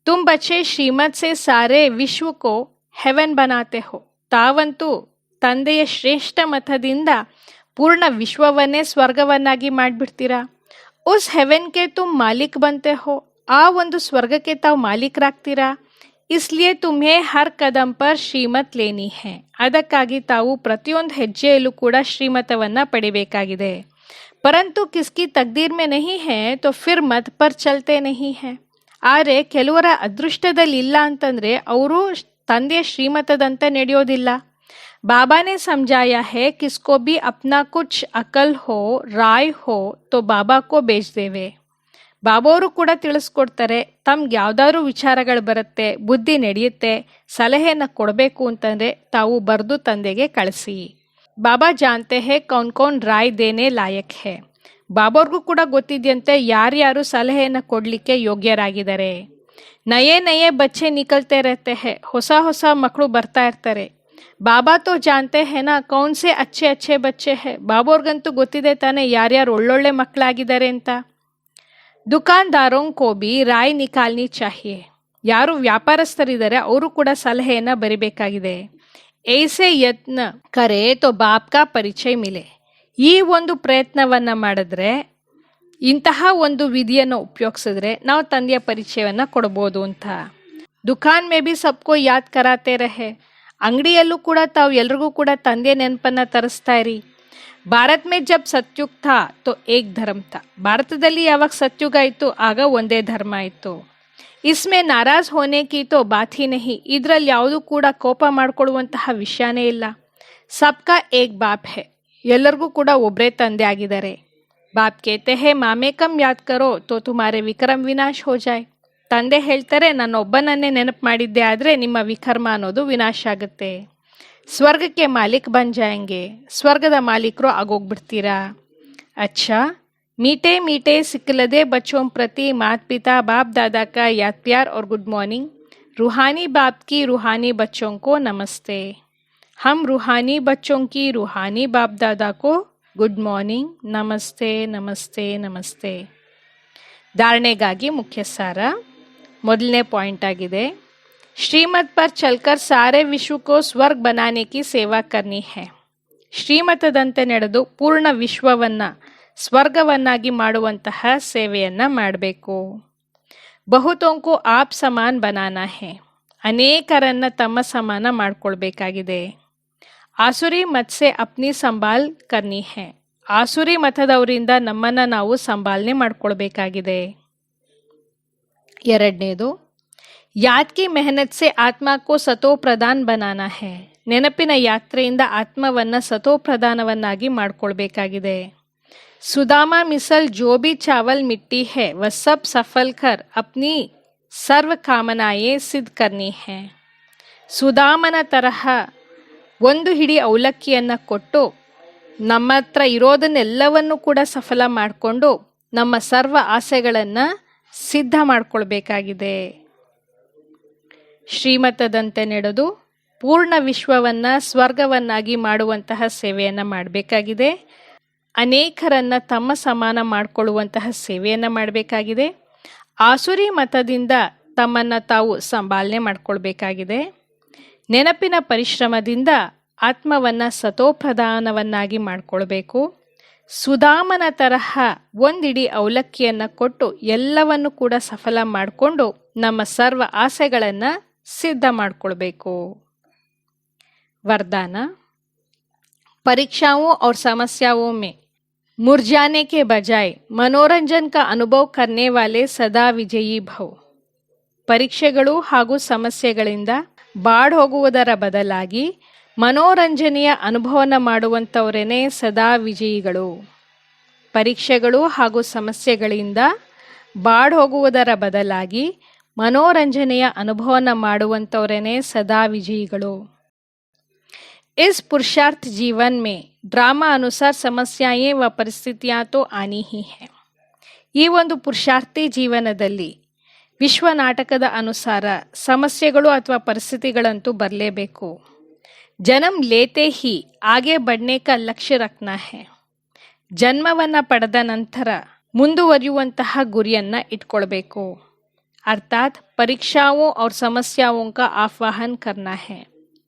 ತುಮ್ ಬಚ್ಚೆ ಶ್ರೀಮತ್ ಸೆ ಸಾರೆ ವಿಶ್ವಕೋ ಹೆವೆನ್ ಬನಾತೆ ಹೋ. ತಾವಂತೂ ತಂದೆಯ ಶ್ರೇಷ್ಠ ಮತದಿಂದ ಪೂರ್ಣ ವಿಶ್ವವನ್ನೇ ಸ್ವರ್ಗವನ್ನಾಗಿ ಮಾಡಿಬಿಡ್ತೀರಾ. ಉಸ್ ಹೆವೆನ್ಗೆ ತುಮ್ ಮಾಲೀಕ್ ಬಂತೆ ಹೋ. ಆ ಒಂದು ಸ್ವರ್ಗಕ್ಕೆ ತಾವು ಮಾಲೀಕರಾಗ್ತೀರಾ. ಇಸ್ಲಿಯೇ ತುಮ್ಹೇ ಹರ್ ಕದಂ ಪರ್ ಶ್ರೀಮತ್ ಲೇನಿ ಹೈ. ಅದಕ್ಕಾಗಿ ತಾವು ಪ್ರತಿಯೊಂದು ಹೆಜ್ಜೆಯಲ್ಲೂ ಕೂಡ ಶ್ರೀಮತವನ್ನ ಪಡಿಬೇಕಾಗಿದೆ. ಪರಂತು ಕಿಸ್ಕಿ ತಕ್ದೀರ್ ಮೇ ನಹಿ ಹೈ ತೋ ಫಿರ್ ಮತ್ ಪರ್ ಚಲ್ತೆ ನಹಿ ಹೈ. ಆದರೆ ಕೆಲವರ ಅದೃಷ್ಟದಲ್ಲಿ ಇಲ್ಲ ಅಂತಂದ್ರೆ ಅವರು ತಂದೆಯ ಶ್ರೀಮತದಂತೆ ನಡೆಯೋದಿಲ್ಲ. बाबा ने समझाया है किसको भी अपना कुछ अकल हो राय हो तो बाबा को भेज देವೆ. ಬಾಬೋರು ಕೂಡ ತಿಳಿಸ್ಕೊಡ್ತಾರೆ, ತಮ್ಗೆ ಯಾವ್ದಾದ್ರು ವಿಚಾರಗಳು ಬರುತ್ತೆ, ಬುದ್ಧಿ ನಡೆಯುತ್ತೆ, ಸಲಹೆಯನ್ನು ಕೊಡಬೇಕು ಅಂತಂದರೆ ತಾವು ಬರೆದು ತಂದೆಗೆ ಕಳಿಸಿ. ಬಾಬಾ ಜಾನ್ತೆ ಹೇ ಕೌನ್ ಕೌನ್ ರಾಯ್ ದೇನೆ ಲಾಯಕ್ ಹೇ. ಬಾಬೋರ್ಗೂ ಕೂಡ ಗೊತ್ತಿದೆಯಂತೆ ಯಾರ್ಯಾರು ಸಲಹೆಯನ್ನು ಕೊಡಲಿಕ್ಕೆ ಯೋಗ್ಯರಾಗಿದ್ದಾರೆ. ನಯೇ ನಯೇ ಬಚ್ಚೆ ನಿಕಲ್ತೆ रहते हैं. ಹೊಸ ಹೊಸ ಮಕ್ಕಳು ಬರ್ತಾ ಇರ್ತಾರೆ. ಬಾಬಾ ತೋ ಜಾನ್ತೆ ಹೇನಾ ಕೌನ್ ಸೆ ಅಚ್ಚೆ ಅಚ್ಚೆ ಬಚ್ಚೆ ಹೇ. ಬಾಬೋರ್ಗಂತೂ ಗೊತ್ತಿದೆ ತಾನೆ ಯಾರ್ಯಾರು ಒಳ್ಳೊಳ್ಳೆ ಮಕ್ಕಳಾಗಿದ್ದಾರೆ ಅಂತ. ದುಕಾನ್ದಾರೋं को भी राय निकालनी चाहिए. ಯಾರು ವ್ಯಾಪಾರಸ್ಥರಿದ್ದಾರೆ ಅವರು ಕೂಡ ಸಲಹೆಯನ್ನು ಬರಿಬೇಕಾಗಿದೆ. ऐसे यत्न करे तो बाप का परिचय मिले. ಈ ಒಂದು ಪ್ರಯತ್ನವನ್ನು ಮಾಡಿದ್ರೆ, ಇಂತಹ ಒಂದು ವಿಧಿಯನ್ನು ಉಪಯೋಗಿಸಿದ್ರೆ ನಾವು ತಂದೆಯ ಪರಿಚಯವನ್ನು ಕೊಡ್ಬೋದು ಅಂತ. ದುಕಾನ್ ಮೇ ಬಿ ಸಬ್ಕೋ ಯಾದ್ ಕರಾತೆ ರಹೆ. ಅಂಗಡಿಯಲ್ಲೂ ಕೂಡ ತಾವು ಎಲ್ರಿಗೂ ಕೂಡ ತಂದೆ ನೆನಪನ್ನು ತರಿಸ್ತಾ ಇರಿ. ಭಾರತ್ ಮೇ ಜಬ್ ಸತ್ಯುಗ್ ಥಾ ತೋ ಏಕ್ ಧರ್ಮ ಥಾ. ಭಾರತದಲ್ಲಿ ಯಾವಾಗ ಸತ್ಯುಗ ಇತ್ತು ಆಗ ಒಂದೇ ಧರ್ಮ ಇತ್ತು. ಇಸ್ಮೆ ನಾರಾಜ್ ಹೋನೆ ಕಿ ತೋ ಬಾತ್ ಹಿ ನಹಿ. ಇದರಲ್ಲಿ ಯಾವುದೂ ಕೂಡ ಕೋಪ ಮಾಡಿಕೊಳ್ಳುವಂತಹ ವಿಷಯನೇ ಇಲ್ಲ. ಸಬ್ಕಾ ಏಕ್ ಬಾಪ್ ಹೇ. ಎಲ್ಲರಿಗೂ ಕೂಡ ಒಬ್ಬರೇ ತಂದೆ ಆಗಿದ್ದಾರೆ. ಬಾಪ್ ಕೇತೆ ಹೇ ಮಾಮೇ ಕಮ್ ಯಾದ್ ಕರೋ ತೋ ತುಮಾರೆ ವಿಕ್ರಮ್ ವಿನಾಶ್ ಹೋ ಜಾಯ್. ತಂದೆ ಹೇಳ್ತಾರೆ ನನ್ನೊಬ್ಬನನ್ನೇ ನೆನಪು ಮಾಡಿದ್ದೆ ಆದರೆ ನಿಮ್ಮ ವಿಕರ್ಮ ಅನ್ನೋದು ವಿನಾಶ ಆಗುತ್ತೆ. ಸ್ವರ್ಗಕ್ಕೆ ಮಾಲೀಕ್ ಬನ್ ಜಾಯಂಗೆ. ಸ್ವರ್ಗದ ಮಾಲೀಕರು ಆಗೋಗ್ಬಿಡ್ತೀರಾ. अच्छा मीठे मीठे सिकलदे बच्चों प्रति माता पिता बाप दादा का याद प्यार और गुड मॉर्निंग. रूहानी बाप की रूहानी बच्चों को नमस्ते. हम रूहानी बच्चों की रूहानी बाप दादा को गुड मॉर्निंग, नमस्ते नमस्ते नमस्ते. ಧಾರಣೆಗಾಗಿ ಮುಖ್ಯ ಸಾರ. ಮೊದಲನೇ ಪಾಯಿಂಟ್ ಆಗಿದೆ, श्रीमत पर चलकर सारे विश्व को स्वर्ग बनाने की सेवा करनी है. ಶ್ರೀಮತದಂತೆ ನಡೆದು ಪೂರ್ಣ ವಿಶ್ವವನ್ನು ಸ್ವರ್ಗವನ್ನಾಗಿ ಮಾಡುವಂತಹ ಸೇವೆಯನ್ನು ಮಾಡಬೇಕು. ಬಹುತೋಂಕು ಆಪ್ ಸಮಾನ್ ಬನಾನಾ ಹೇ. ಅನೇಕರನ್ನು ತಮ್ಮ ಸಮಾನ ಮಾಡಿಕೊಳ್ಬೇಕಾಗಿದೆ. ಆಸುರಿ ಮತ್ಸೆ ಅಪ್ನಿ ಸಂಭಾಲ್ ಕರ್ನಿ ಹೇ. ಆಸುರಿ ಮತದವರಿಂದ ನಮ್ಮನ್ನು ನಾವು ಸಂಭಾಲನೆ ಮಾಡಿಕೊಳ್ಬೇಕಾಗಿದೆ. ಎರಡನೇದು, ಯಾದ್ ಕಿ ಮೆಹನತ್ ಸೆ ಆತ್ಮ ಕೋ ಸತೋ ಪ್ರಧಾನ್ ಬನಾನಾ ಹೇ. ನೆನಪಿನ ಯಾತ್ರೆಯಿಂದ ಆತ್ಮವನ್ನು ಸತೋ ಪ್ರಧಾನವನ್ನಾಗಿ ಮಾಡಿಕೊಳ್ಬೇಕಾಗಿದೆ. ಸುದಾಮ ಮಿಸಲ್ ಜೋ ಬಿ ಚಾವಲ್ ಮಿಟ್ಟಿ ಹೇ ವ ಸಬ್ ಸಫಲ್ ಕರ್ ಅಪ್ನಿ ಸರ್ವ ಕಾಮನಾಯೇ ಸಿದ್ಧ ಕರ್ನಿ ಹೇ. ಸುದಾಮನ ತರಹ ಒಂದು ಹಿಡಿ ಅವಲಕ್ಕಿಯನ್ನು ಕೊಟ್ಟು ನಮ್ಮ ಹತ್ರ ಇರೋದನ್ನೆಲ್ಲವನ್ನು ಕೂಡ ಸಫಲ ಮಾಡಿಕೊಂಡು ನಮ್ಮ ಸರ್ವ ಆಸೆಗಳನ್ನು ಸಿದ್ಧ ಮಾಡಿಕೊಳ್ಬೇಕಾಗಿದೆ. ಶ್ರೀಮತದಂತೆ ನಡೆದು ಪೂರ್ಣ ವಿಶ್ವವನ್ನು ಸ್ವರ್ಗವನ್ನಾಗಿ ಮಾಡುವಂತಹ ಸೇವೆಯನ್ನು ಮಾಡಬೇಕಾಗಿದೆ. ಅನೇಕರನ್ನು ತಮ್ಮ ಸಮಾನ ಮಾಡಿಕೊಳ್ಳುವಂತಹ ಸೇವೆಯನ್ನು ಮಾಡಬೇಕಾಗಿದೆ. ಆಸುರಿ ಮತದಿಂದ ತಮ್ಮನ್ನು ತಾವು ಸಂಭಾಲನೆ ಮಾಡಿಕೊಳ್ಬೇಕಾಗಿದೆ. ನೆನಪಿನ ಪರಿಶ್ರಮದಿಂದ ಆತ್ಮವನ್ನು ಸತೋಪ್ರಧಾನವನ್ನಾಗಿ ಮಾಡಿಕೊಳ್ಬೇಕು. ಸುಧಾಮನ ತರಹ ಒಂದಿಡೀ ಅವಲಕ್ಕಿಯನ್ನು ಕೊಟ್ಟು ಎಲ್ಲವನ್ನು ಕೂಡ ಸಫಲ ಮಾಡಿಕೊಂಡು ನಮ್ಮ ಸರ್ವ ಆಸೆಗಳನ್ನು ಸಿದ್ಧ ಮಾಡಿಕೊಳ್ಬೇಕು. वरदान, परीक्षाओं और समस्याओं में मुरझाने के बजाय मनोरंजन का अनुभव करने वाले सदा विजयी भव. ಪರೀಕ್ಷೆಗಳು ಹಾಗೂ ಸಮಸ್ಯೆಗಳಿಂದ ಬಾಡ್ ಹೋಗುವುದರ ಬದಲಾಗಿ ಮನೋರಂಜನೆಯ ಅನುಭವನ ಮಾಡುವಂಥವರೇನೆ ಸದಾ ವಿಜಯಿಗಳು. ಪರೀಕ್ಷೆಗಳು ಹಾಗೂ ಸಮಸ್ಯೆಗಳಿಂದ ಬಾಡ್ ಹೋಗುವುದರ ಬದಲಾಗಿ ಮನೋರಂಜನೆಯ ಅನುಭವನ ಮಾಡುವಂಥವರೇನೆ ಸದಾ ವಿಜಯಿಗಳು. इस पुरुषार्थ जीवन में ड्रामा अनुसार समस्याएं व परिस्थितियां तो आनी ही है. ಈ ಒಂದು ಪುರುಷಾರ್ಥಿ ಜೀವನದಲ್ಲಿ ವಿಶ್ವ ನಾಟಕದ ಅನುಸಾರ ಸಮಸ್ಯೆಗಳು ಅಥವಾ ಪರಿಸ್ಥಿತಿಗಳಂತೂ ಬರಲೇಬೇಕು. ಜನ್ಮ ಲೇತೆ ಹಿ ಆಗೆ ಬಡ್ನೆ ಕಾ ಲಕ್ಷ್ಯ ರಖನಾ ಹೈ. ಜನ್ಮವನ್ನು ಪಡೆದ ನಂತರ ಮುಂದುವರಿಯುವಂತಹ ಗುರಿಯನ್ನು ಇಟ್ಕೊಳ್ಬೇಕು. ಅರ್ಥಾತ್ ಪರೀಕ್ಷಾओं और समस्याओं का आह्वान करना है.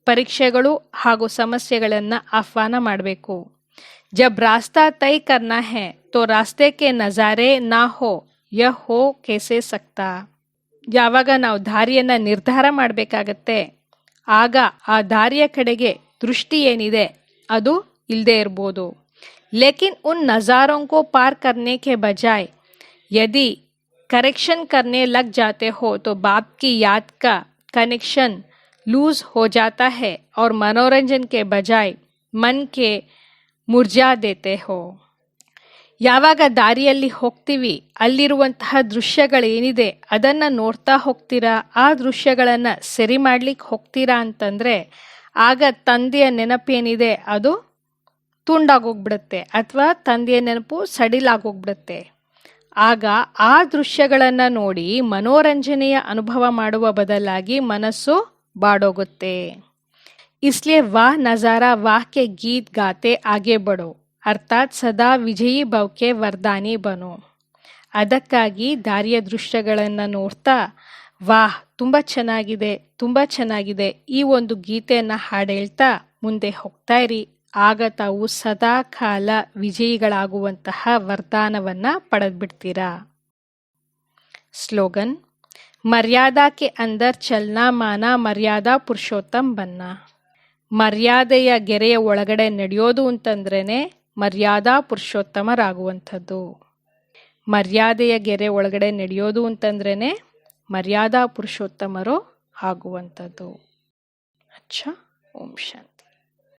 ಪರೀಕ್ಷೆಗಳು ಹಾಗೂ ಸಮಸ್ಯೆಗಳನ್ನು ಆಹ್ವಾನ ಮಾಡಬೇಕು. ಜಬ್ ರಾಸ್ತಾ ತೈ ಕರ್ನಾ ಹೈ ತೋ ರಾಸ್ತೆ ಕೆ ನಜಾರೆ ನಾ ಹೋ ಯಹ ಹೋ ಕೇಸೆ ಸಕ್ತಾ. ಯಾವಾಗ ನಾವು ದಾರಿಯನ್ನು ನಿರ್ಧಾರ ಮಾಡಬೇಕಾಗತ್ತೆ ಆಗ ಆ ದಾರಿಯ ಕಡೆಗೆ ದೃಷ್ಟಿ ಏನಿದೆ ಅದು ಇಲ್ಲದೆ ಇರ್ಬೋದು. ಲೇಕಿನ್ ಉನ್ ನಜಾರೋं को पार करने के बजाय यदि करेक्शन करने लग जाते हो तो बाप की याद का कनेक्शन लूज हो जाता है और मनोरंजन के बजाय मन के ಮುರ್ಜಾ ದೇತೆ ಹೋ. ಯಾವಾಗ ದಾರಿಯಲ್ಲಿ ಹೋಗ್ತೀವಿ ಅಲ್ಲಿರುವಂತಹ ದೃಶ್ಯಗಳೇನಿದೆ ಅದನ್ನು ನೋಡ್ತಾ ಹೋಗ್ತೀರಾ, ಆ ದೃಶ್ಯಗಳನ್ನು ಸರಿ ಮಾಡ್ಲಿಕ್ಕೆ ಹೋಗ್ತೀರಾ ಅಂತಂದರೆ ಆಗ ತಂದೆಯ ನೆನಪೇನಿದೆ ಅದು ತುಂಡಾಗೋಗ್ಬಿಡುತ್ತೆ ಅಥವಾ ತಂದೆಯ ನೆನಪು ಸಡಿಲಾಗೋಗ್ಬಿಡುತ್ತೆ. ಆಗ ಆ ದೃಶ್ಯಗಳನ್ನು ನೋಡಿ ಮನೋರಂಜನೆಯ ಅನುಭವ ಮಾಡುವ ಬದಲಾಗಿ ಮನಸ್ಸು ಬಾಡೋಗುತ್ತೆ. इसलिए वाह नज़ारा वाह के गीत गाते आगे बढ़ो, ಅರ್ಥಾತ್ ಸದಾ ವಿಜಯೀ ಭವಕ್ಕೆ ವರದಾನಿ ಬನೋ. ಅದಕ್ಕಾಗಿ ದಾರಿಯ ದೃಶ್ಯಗಳನ್ನು ನೋಡ್ತಾ ವಾಹ್ ತುಂಬ ಚೆನ್ನಾಗಿದೆ, ತುಂಬ ಚೆನ್ನಾಗಿದೆ, ಈ ಒಂದು ಗೀತೆಯನ್ನು ಹಾಡೇಳ್ತಾ ಮುಂದೆ ಹೋಗ್ತಾ ಇರಿ. ಆಗ ತಾವು ಸದಾ ಕಾಲ ವಿಜಯಿಗಳಾಗುವಂತಹ ವರದಾನವನ್ನು ಪಡೆದ್ಬಿಡ್ತೀರಾ. ಸ್ಲೋಗನ್: ಮರ್ಯಾದಾ ಕೆ ಅಂದರ್ ಚಲ್ನಾ ಮಾನಾ ಮರ್ಯಾದಾ ಪುರುಷೋತ್ತಮ್ ಬನ್ನ. ಮರ್ಯಾದೆಯ ಗೆರೆಯ ಒಳಗಡೆ ನಡೆಯೋದು ಅಂತಂದ್ರೇ ಮರ್ಯಾದಾ ಪುರುಷೋತ್ತಮರಾಗುವಂಥದ್ದು. ಮರ್ಯಾದೆಯ ಗೆರೆ ಒಳಗಡೆ ನಡೆಯೋದು ಅಂತಂದ್ರೇ ಮರ್ಯಾದಾ ಪುರುಷೋತ್ತಮರು ಆಗುವಂಥದ್ದು. ಅಚ್ಚಾ, ಓಂ ಶಾಂತಿ.